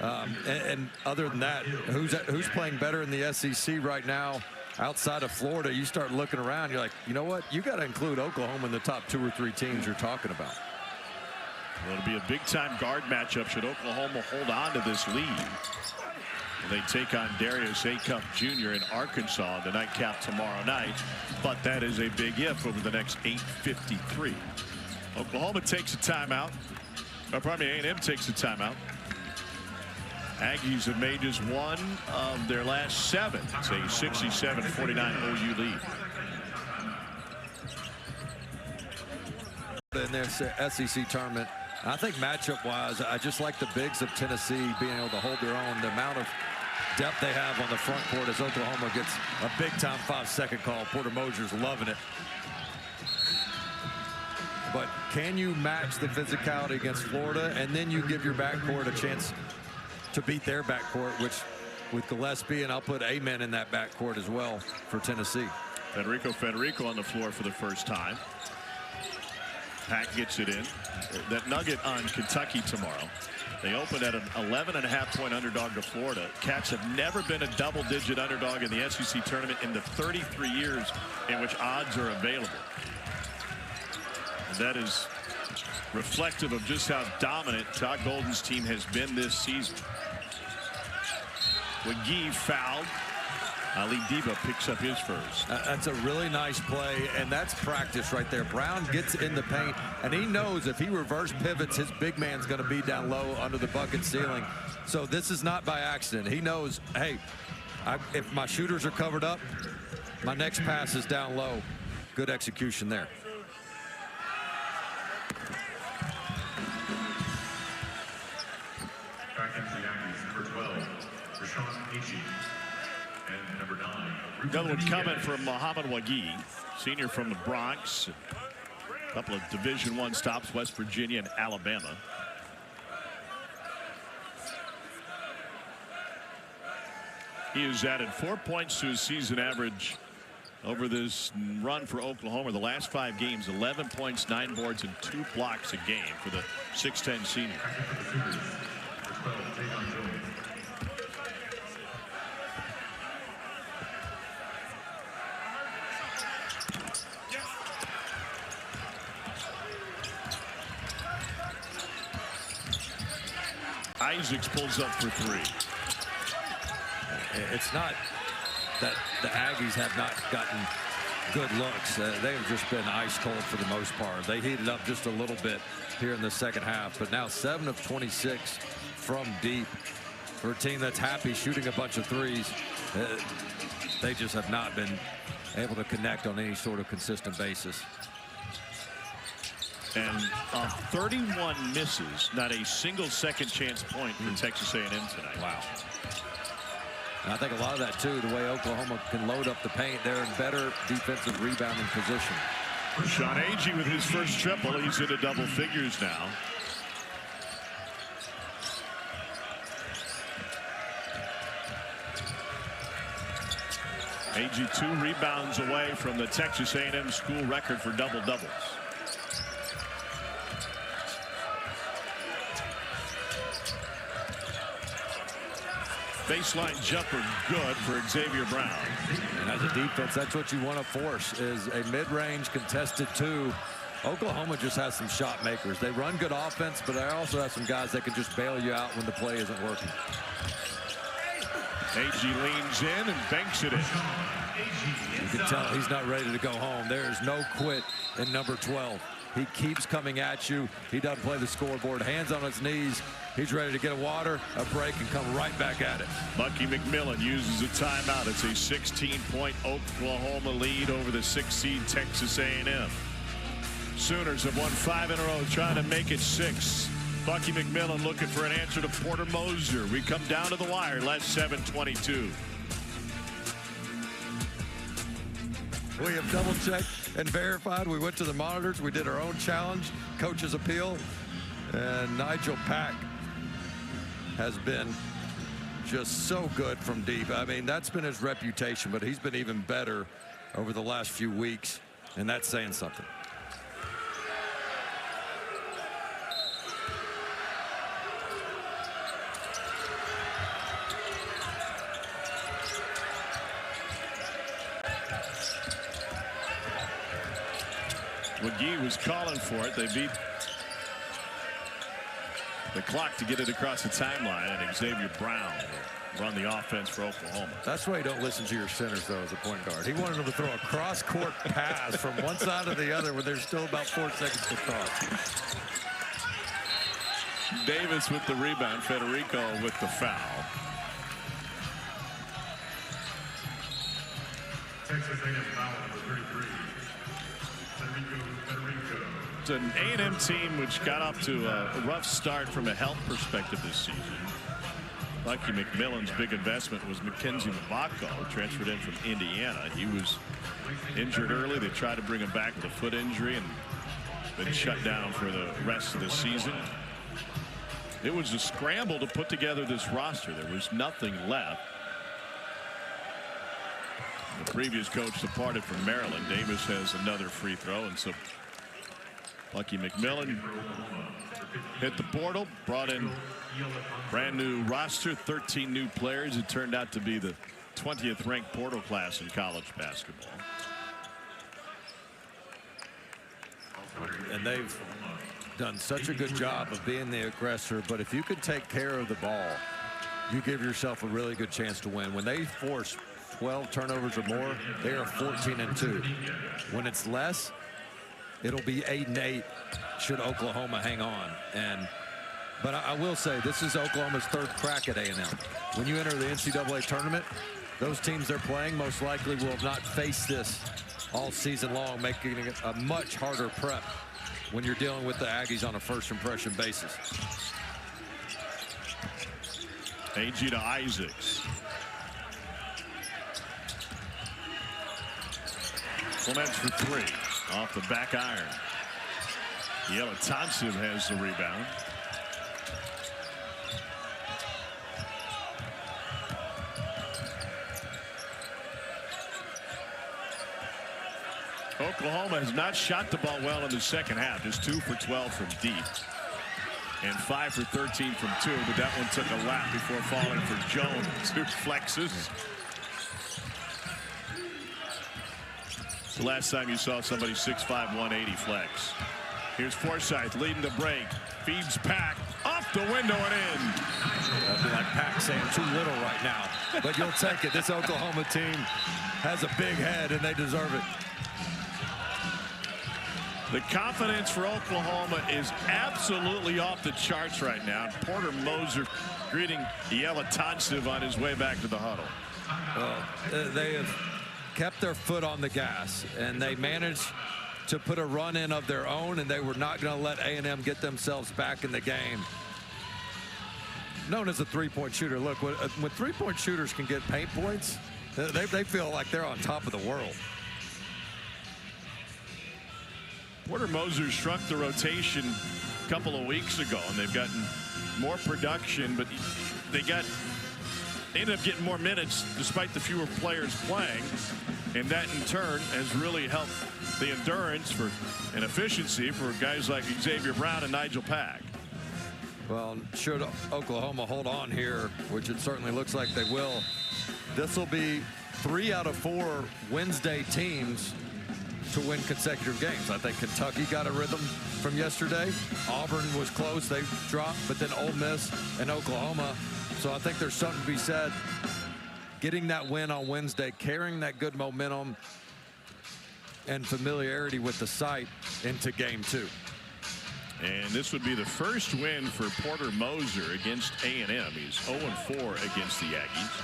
And other than that, who's playing better in the SEC right now outside of Florida? You start looking around, you're like, you know what? You got to include Oklahoma in the top 2 or 3 teams you're talking about. Well, it'll be a big-time guard matchup should Oklahoma hold on to this lead. They take on Darius Acup Jr. in Arkansas in the nightcap tomorrow night. But that is a big if over the next 8:53. Oklahoma takes a timeout. Or pardon me, A&M takes a timeout. Aggies have made just 1 of their last 7. It's a 67-49 OU lead. In their SEC tournament, I think matchup-wise, I just like the bigs of Tennessee being able to hold their own. The amount of depth they have on the front court as Oklahoma gets a big-time 5-second call. Porter Mosier's loving it. But can you match the physicality against Florida, and then you give your backcourt a chance to beat their backcourt, which with Gillespie, and I'll put Amen in that backcourt as well for Tennessee. Federico on the floor for the first time. Pack gets it in. That nugget on Kentucky tomorrow. They opened at an 11.5-point underdog to Florida. Cats have never been a double-digit underdog in the SEC tournament in the 33 years in which odds are available. And that is reflective of just how dominant Todd Golden's team has been this season. McGee fouled. Ali Diba picks up his first. That's a really nice play, and that's practice right there. Brown gets in the paint, and he knows if he reverse pivots, his big man's going to be down low under the bucket ceiling. So this is not by accident. He knows, hey, if my shooters are covered up, my next pass is down low. Good execution there. Back into the Aggies, number 12, Aggies. And number 9. Another one coming from Muhammad Wagee, senior from the Bronx. A couple of Division I stops, West Virginia and Alabama. He has added 4 points to his season average over this run for Oklahoma. The last 5 games, 11 points, 9 boards, and 2 blocks a game for the 6'10" senior. Isaacs pulls up for 3. It's not that the Aggies have not gotten good looks. They have just been ice cold for the most part. They heated up just a little bit here in the second half, but now 7 of 26 from deep for a team that's happy shooting a bunch of threes. They just have not been able to connect on any sort of consistent basis. And 31 misses, not a single second chance point for Texas A&M tonight. Wow. And I think a lot of that too, the way Oklahoma can load up the paint, they're in better defensive rebounding position. Sean Agee with his first triple. He's into double figures now. Agee 2 rebounds away from the Texas A&M school record for double-doubles. Baseline jumper good for Xavier Brown. And as a defense, that's what you want to force, is a mid-range contested 2. Oklahoma just has some shot makers. They run good offense, but they also have some guys that can just bail you out when the play isn't working. Agee leans in and banks it in. You can tell he's not ready to go home. There's no quit in number 12. He keeps coming at you. He doesn't play the scoreboard. Hands on his knees. He's ready to get a water, a break, and come right back at it. Bucky McMillan uses a timeout. It's a 16-point Oklahoma lead over the 6-seed Texas A&M. Sooners have won 5 in a row, trying to make it 6. Bucky McMillan looking for an answer to Porter Mosier. We come down to the wire, last 7:22. We have double-checked and verified. We went to the monitors. We did our own challenge, coach's appeal, and Nigel Pack has been just so good from deep. I mean, that's been his reputation, but he's been even better over the last few weeks, and that's saying something. McGee was calling for it. They beat the clock to get it across the timeline, and Xavier Brown will run the offense for Oklahoma. That's why you don't listen to your centers, though, as a point guard. He wanted him to throw a cross-court pass from one side to the other when there's still about 4 seconds to cross. Davis with the rebound. Federico with the foul. Texas A&M foul number 33. Federico. It's an A&M team which got off to a rough start from a health perspective this season. Lucky McMillan's big investment was Mackenzie Mbako, transferred in from Indiana. He was injured early. They tried to bring him back with a foot injury and been shut down for the rest of the season. It was a scramble to put together this roster. There was nothing left. The previous coach departed from Maryland. Davis has another free throw, and so Lucky McMillan hit the portal, brought in brand new roster, 13 new players. It turned out to be the 20th ranked portal class in college basketball. And they've done such a good job of being the aggressor, but if you can take care of the ball, you give yourself a really good chance to win. When they force 12 turnovers or more, they are 14-2. When it's less, it'll be 8-8 should Oklahoma hang on. But I will say this is Oklahoma's third crack at A&M. When you enter the NCAA tournament, those teams they're playing most likely will not face this all season long, making it a much harder prep when you're dealing with the Aggies on a first impression basis. Agee to Isaacs. Clements for three off the back iron. Yelatansiv has the rebound. Oklahoma has not shot the ball well in the second half. Just 2 for 12 from deep and 5 for 13 from 2, but that one took a lap before falling for Jones, who flexes. The last time you saw somebody 6'5", 180 flex. Here's Forsythe leading the break. Feeds Pack off the window and in. That'd be like Pack saying too little right now, but you'll take it. This Oklahoma team has a big head and they deserve it. The confidence for Oklahoma is absolutely off the charts right now. Porter Moser greeting Yelatansiv on his way back to the huddle. They have kept their foot on the gas, and they managed to put a run in of their own, and they were not going to let A&M get themselves back in the game. Known as a three-point shooter. Look, when three-point shooters can get paint points, they feel like they're on top of the world. Porter Moser shrunk the rotation a couple of weeks ago, and they've gotten more production, but they ended up getting more minutes despite the fewer players playing, and that in turn has really helped the endurance and efficiency for guys like Xavier Brown and Nigel Pack. Well, should Oklahoma hold on here, which it certainly looks like they will, this will be 3 out of 4 Wednesday teams to win consecutive games. I think Kentucky got a rhythm from yesterday. Auburn was close, they dropped, but then Ole Miss and Oklahoma. So I think there's something to be said. Getting that win on Wednesday, carrying that good momentum and familiarity with the site into game 2. And this would be the first win for Porter Moser against A&M. He's 0-4 against the Aggies.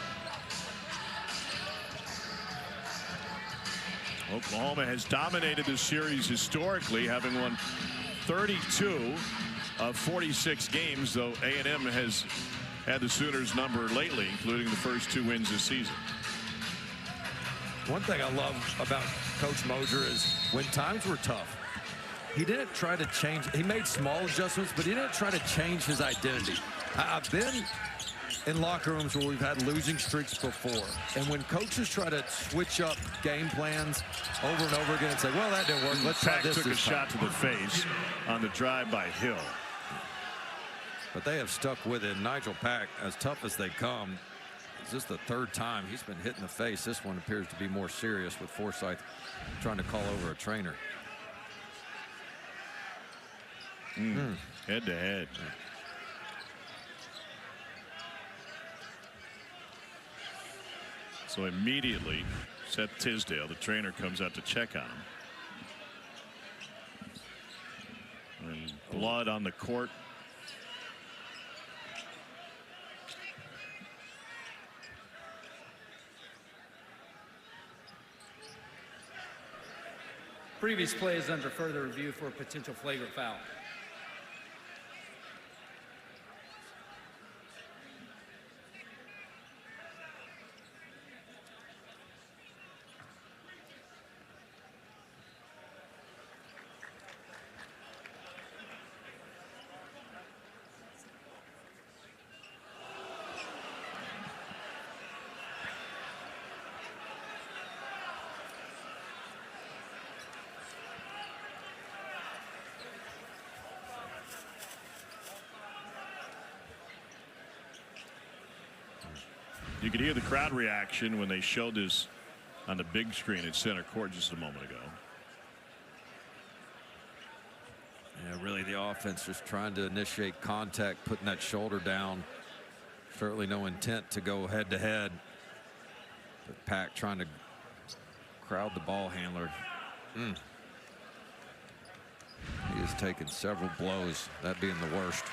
Oklahoma has dominated the series historically, having won 32 of 46 games, though A&M has had the Sooners number lately, including the first 2 wins this season. One thing I love about Coach Moser is when times were tough, he didn't try to change. He made small adjustments, but he didn't try to change his identity. I've been in locker rooms where we've had losing streaks before, and when coaches try to switch up game plans over and over again and say, well, that didn't work, let's try this. Took a shot to the face on the drive by Hill. But they have stuck with it. Nigel Pack, as tough as they come, is this the 3rd time he's been hit in the face. This one appears to be more serious, with Forsythe trying to call over a trainer. Head to head. So immediately, Seth Tisdale, the trainer, comes out to check on him. And blood on the court. Previous play is under further review for a potential flagrant foul. You could hear the crowd reaction when they showed this on the big screen at center court just a moment ago. Yeah, really the offense just trying to initiate contact, putting that shoulder down. Certainly no intent to go head to head. But Pack trying to crowd the ball handler. He has taken several blows, that being the worst.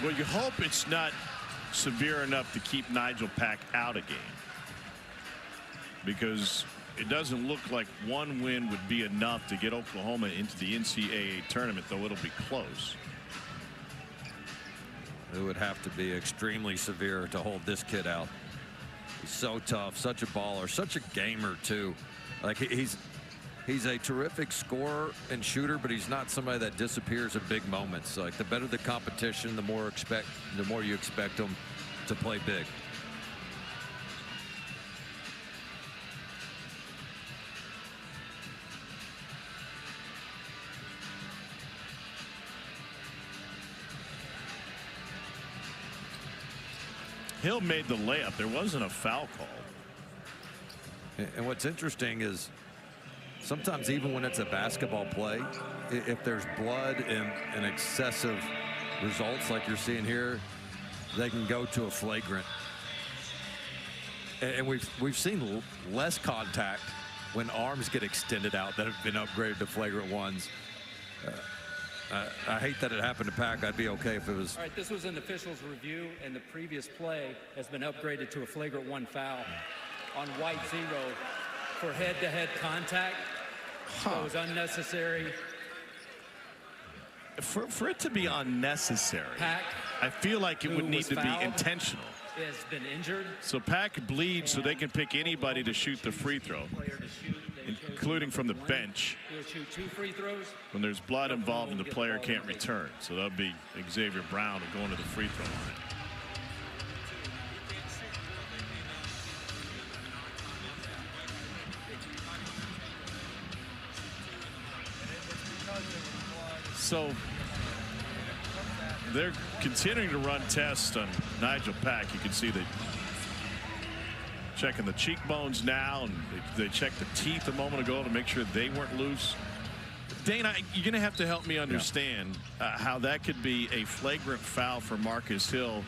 Well, you hope it's not severe enough to keep Nigel Pack out of game, because it doesn't look like one win would be enough to get Oklahoma into the NCAA tournament, though it'll be close. It would have to be extremely severe to hold this kid out. He's so tough, such a baller, such a gamer too. Like he's a terrific scorer and shooter, but he's not somebody that disappears in big moments. Like the better the competition, the more you expect him to play big. Hill made the layup. There wasn't a foul call. And what's interesting is sometimes even when it's a basketball play, if there's blood and excessive results like you're seeing here, they can go to a flagrant. And we've seen less contact when arms get extended out that have been upgraded to flagrant ones. I hate that it happened to Pack. I'd be okay if it was. All right, this was an official's review, and the previous play has been upgraded to a flagrant 1 foul on white 0 for head-to-head contact. It was unnecessary. For it to be unnecessary, Pack, I feel like it would need to be intentional. Has been injured. So Pack bleeds so they can pick anybody to shoot the free throw, including from the bench. He'll shoot 2 free throws. When there's blood involved and the player can't return. So that'll be Xavier Brown going to the free throw line. So they're continuing to run tests on Nigel Pack. You can see they checking the cheekbones now, and they checked the teeth a moment ago to make sure they weren't loose. Dana, you're going to have to help me understand how that could be a flagrant foul for Marcus Hill,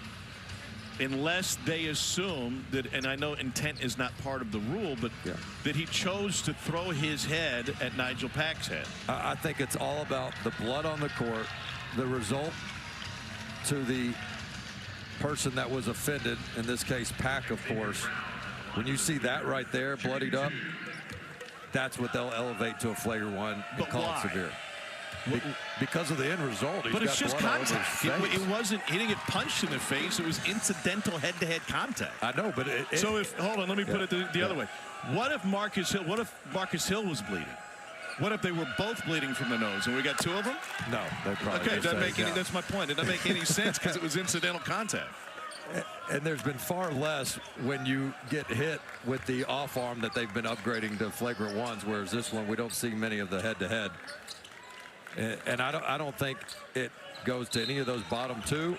unless they assume that, and I know intent is not part of the rule, but that he chose to throw his head at Nigel Pack's head. I think it's all about the blood on the court, the result to the person that was offended, in this case Pack, of course. When you see that right there bloodied up, that's what they'll elevate to a flagrant 1 and call it severe. Because of the end result. But it's just contact. It wasn't, he didn't get punched in the face. It was incidental head-to-head contact. I know, but so if, hold on, let me put it the other way. What if Marcus Hill was bleeding? What if they were both bleeding from the nose and we got 2 of them? No, they probably okay. Doesn't make any. That's my point. It doesn't make any sense because it was incidental contact. And there's been far less when you get hit with the off arm that they've been upgrading to flagrant 1s, whereas this one we don't see many of the head-to-head. And I don't think it goes to any of those bottom 2.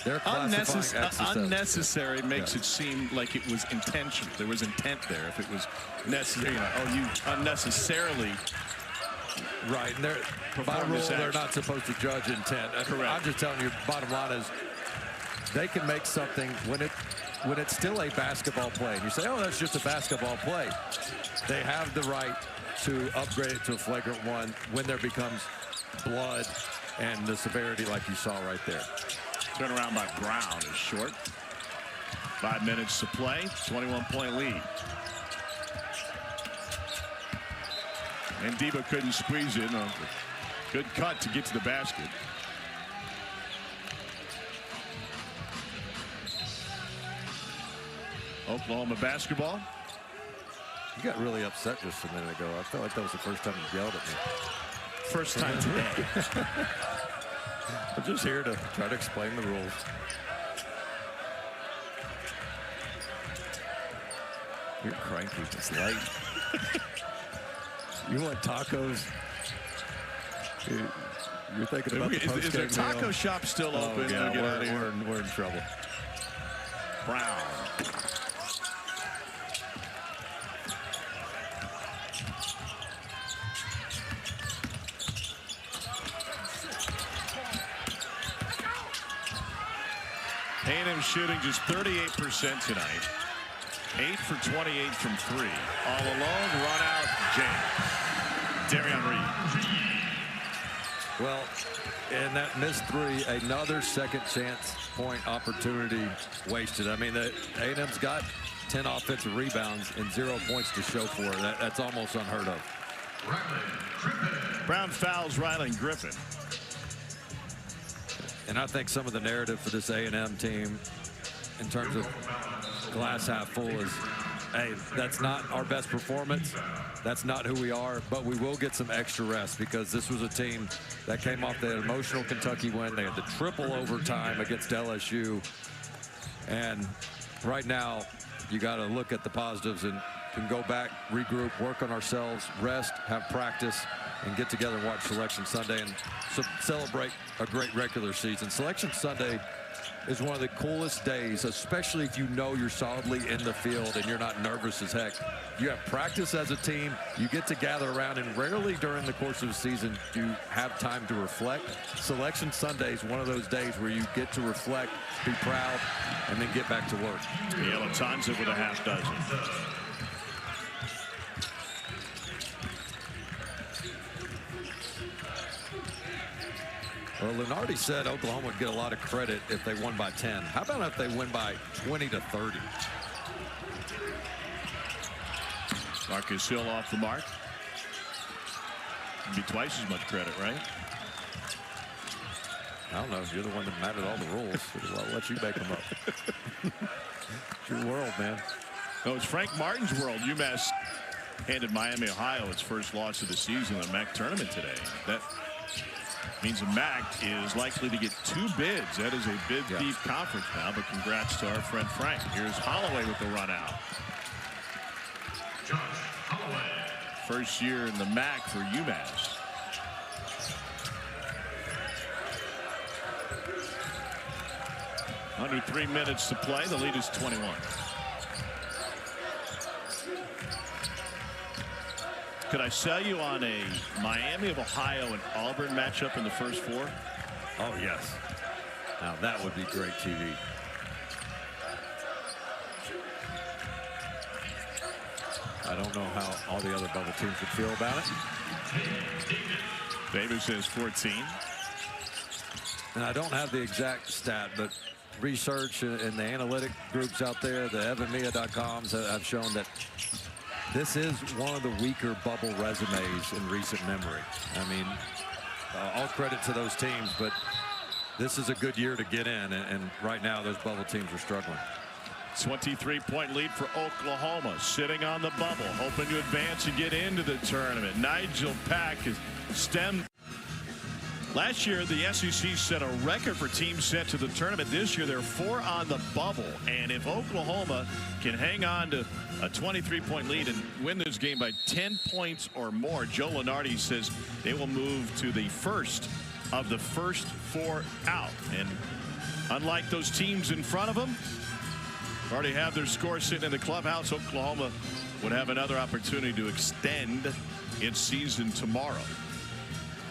They're unnecessary makes it seem like it was intentional. There was intent there. If it was necessary, you unnecessarily. Right, and by rule they're not supposed to judge intent. Correct. I'm just telling you, bottom line is they can make something when it's still a basketball play. And you say, oh, that's just a basketball play. They have the right to upgrade it to a flagrant 1 when there becomes blood and the severity like you saw right there. Turnaround by Brown is short. 5 minutes to play, 21-point lead. And Debo couldn't squeeze in. A good cut to get to the basket. Oklahoma basketball. You got really upset just a minute ago. I felt like that was the first time you yelled at me. First time today. I'm just here to try to explain the rules. You're cranky. It's late. You want tacos? You're thinking about the Is their taco meal. shop still open? Yeah, Get out of here. we're in trouble. Brown. A&M shooting just 38% tonight. 8 for 28 from 3. All alone, run out, James. Darian Reed. Well, and that missed 3, another second chance point opportunity wasted. I mean, A&M's got 10 offensive rebounds and 0 points to show for it. That's almost unheard of. Brown fouls Ryland Griffin. And I think some of the narrative for this A&M team in terms of glass half full is, hey, that's not our best performance. That's not who we are, but we will get some extra rest because this was a team that came off the emotional Kentucky win. They had the triple overtime against LSU. And right now, you got to look at the positives and can go back, regroup, work on ourselves, rest, have practice, and get together and watch Selection Sunday and celebrate a great regular season. Selection Sunday is one of the coolest days, especially if you know you're solidly in the field and you're not nervous as heck. You have practice as a team, you get to gather around, and rarely during the course of the season do you have time to reflect. Selection Sunday is one of those days where you get to reflect, be proud, and then get back to work. Yellow times it with a half dozen. Well, Lunardi said Oklahoma would get a lot of credit if they won by 10. How about if they win by 20 to 30? Marcus Hill off the mark. It'd be twice as much credit, right? I don't know. You're the one that mattered all the rules. I'll let you make them up. It's your world, man. No, it's Frank Martin's world. UMass handed Miami, Ohio its first loss of the season in the MAC tournament today. That means the MAC is likely to get 2 bids. That is a bid-deep conference now, but congrats to our friend Frank. Here's Holloway with the run out. First year in the MAC for UMass. Under 3 minutes to play. The lead is 21. Could I sell you on a Miami of Ohio and Auburn matchup in the first 4? Oh, yes. Now, that would be great TV. I don't know how all the other bubble teams would feel about it. Davis has 14. And I don't have the exact stat, but research and the analytic groups out there, the evanmia.coms have shown that this is one of the weaker bubble resumes in recent memory. I mean, all credit to those teams, but this is a good year to get in, and right now those bubble teams are struggling. 23-point lead for Oklahoma, sitting on the bubble, hoping to advance and get into the tournament. Nigel Pack has stemmed. Last year, the SEC set a record for teams sent to the tournament. This year, there are 4 on the bubble. And if Oklahoma can hang on to a 23-point lead and win this game by 10 points or more, Joe Lunardi says they will move to the first of the first 4 out. And unlike those teams in front of them, already have their score sitting in the clubhouse. Oklahoma would have another opportunity to extend its season tomorrow.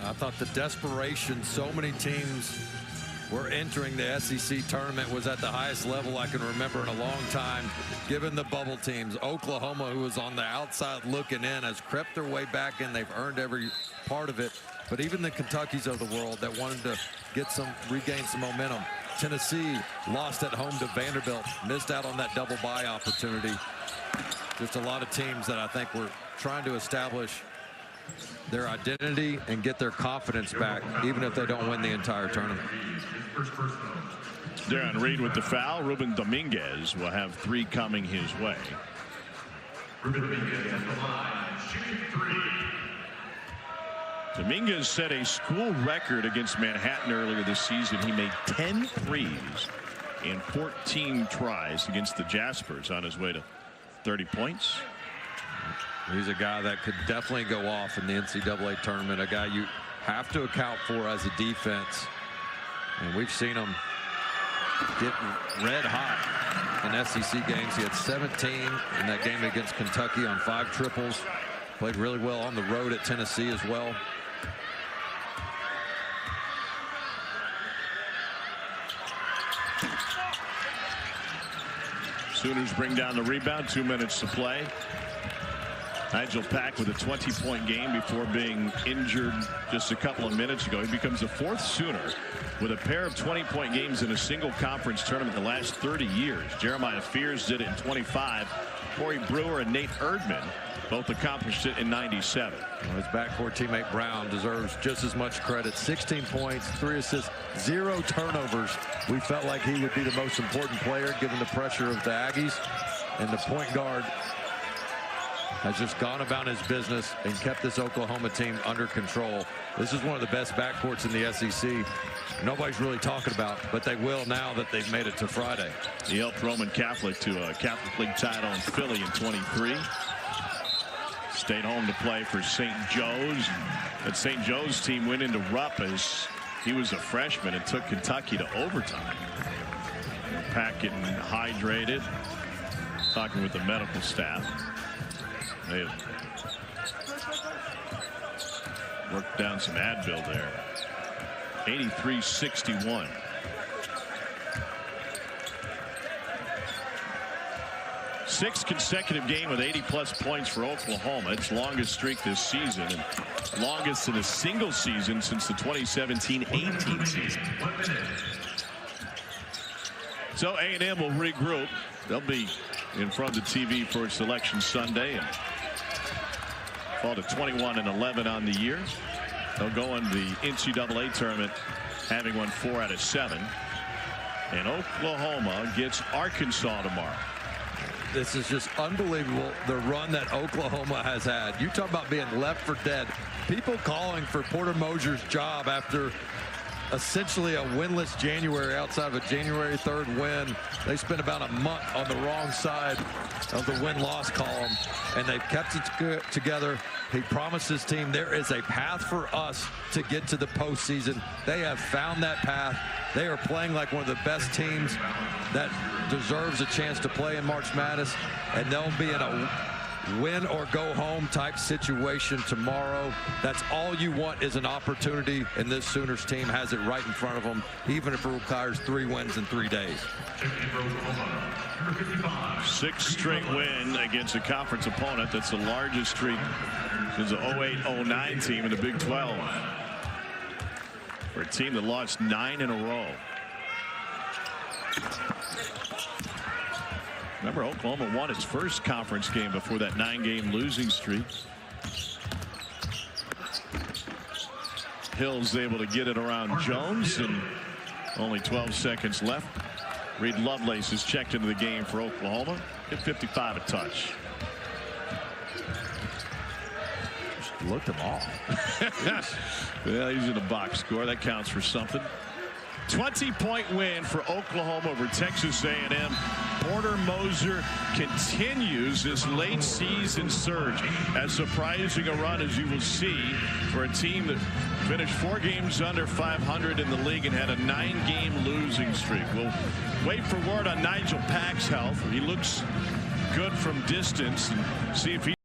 I thought the desperation so many teams were entering the SEC tournament was at the highest level I can remember in a long time. Given the bubble teams, Oklahoma, who was on the outside looking in, has crept their way back in. They've earned every part of it. But even the Kentuckys of the world that wanted to regain some momentum. Tennessee lost at home to Vanderbilt, missed out on that double bye opportunity. Just a lot of teams that I think were trying to establish their identity and get their confidence back, even if they don't win the entire tournament. Darren Reed with the foul. Ruben Dominguez will have 3 coming his way. Ruben Dominguez at the line, shooting 3. Dominguez set a school record against Manhattan earlier this season. He made 10 threes in 14 tries against the Jaspers on his way to 30 points. He's a guy that could definitely go off in the NCAA tournament, a guy you have to account for as a defense. And we've seen him get red hot in SEC games. He had 17 in that game against Kentucky on 5 triples. Played really well on the road at Tennessee as well. Sooners bring down the rebound. 2 minutes to play. Nigel Pack with a 20-point game before being injured just a couple of minutes ago. He becomes the 4th Sooner with a pair of 20-point games in a single conference tournament in the last 30 years. Jeremiah Fears did it in 25. Corey Brewer and Nate Erdman both accomplished it in 97. Well, his backcourt teammate Brown deserves just as much credit. 16 points, 3 assists, 0 turnovers. We felt like he would be the most important player given the pressure of the Aggies. And the point guard has just gone about his business and kept this Oklahoma team under control. This is one of the best backcourts in the SEC. Nobody's really talking about, but they will now that they've made it to Friday. He helped Roman Catholic to a Catholic League title in Philly in 23. Stayed home to play for St. Joe's. That St. Joe's team went into Rupp as he was a freshman and took Kentucky to overtime. Pack getting hydrated, talking with the medical staff. They have worked down some Advil there. 83-61. Sixth consecutive game with 80-plus points for Oklahoma. Its longest streak this season and longest in a single season since the 2017-18 season. So A&M will regroup. They'll be in front of the TV for Selection Sunday and fall to 21-11 on the year. They'll go in the NCAA tournament having won 4 out of 7. And Oklahoma gets Arkansas tomorrow. This is just unbelievable, the run that Oklahoma has had. You talk about being left for dead. People calling for Porter Moser's job after essentially a winless January outside of a January 3rd win. They spent about a month on the wrong side of the win-loss column, and they've kept it together. He promised his team there is a path for us to get to the postseason. They have found that path. They are playing like one of the best teams that deserves a chance to play in March Madness, and they'll be in a win or go home type situation tomorrow. That's all you want is an opportunity, and this Sooners team has it right in front of them, even if it requires 3 wins in 3 days. 6th straight win against a conference opponent. That's the largest streak since the 08-09 team in the Big 12. For a team that lost 9 in a row. Remember, Oklahoma won its first conference game before that 9-game losing streak. Hill's able to get it around Jones, and only 12 seconds left. Reed Lovelace has checked into the game for Oklahoma. Hit 55 a touch. Just looked him off. Well, he's in the box score. That counts for something. 20-point win for Oklahoma over Texas A&M. Porter Moser continues this late season surge. As surprising a run as you will see for a team that finished 4 games under 500 in the league and had a 9-game losing streak. We'll wait for word on Nigel Pack's health. He looks good from distance and see if he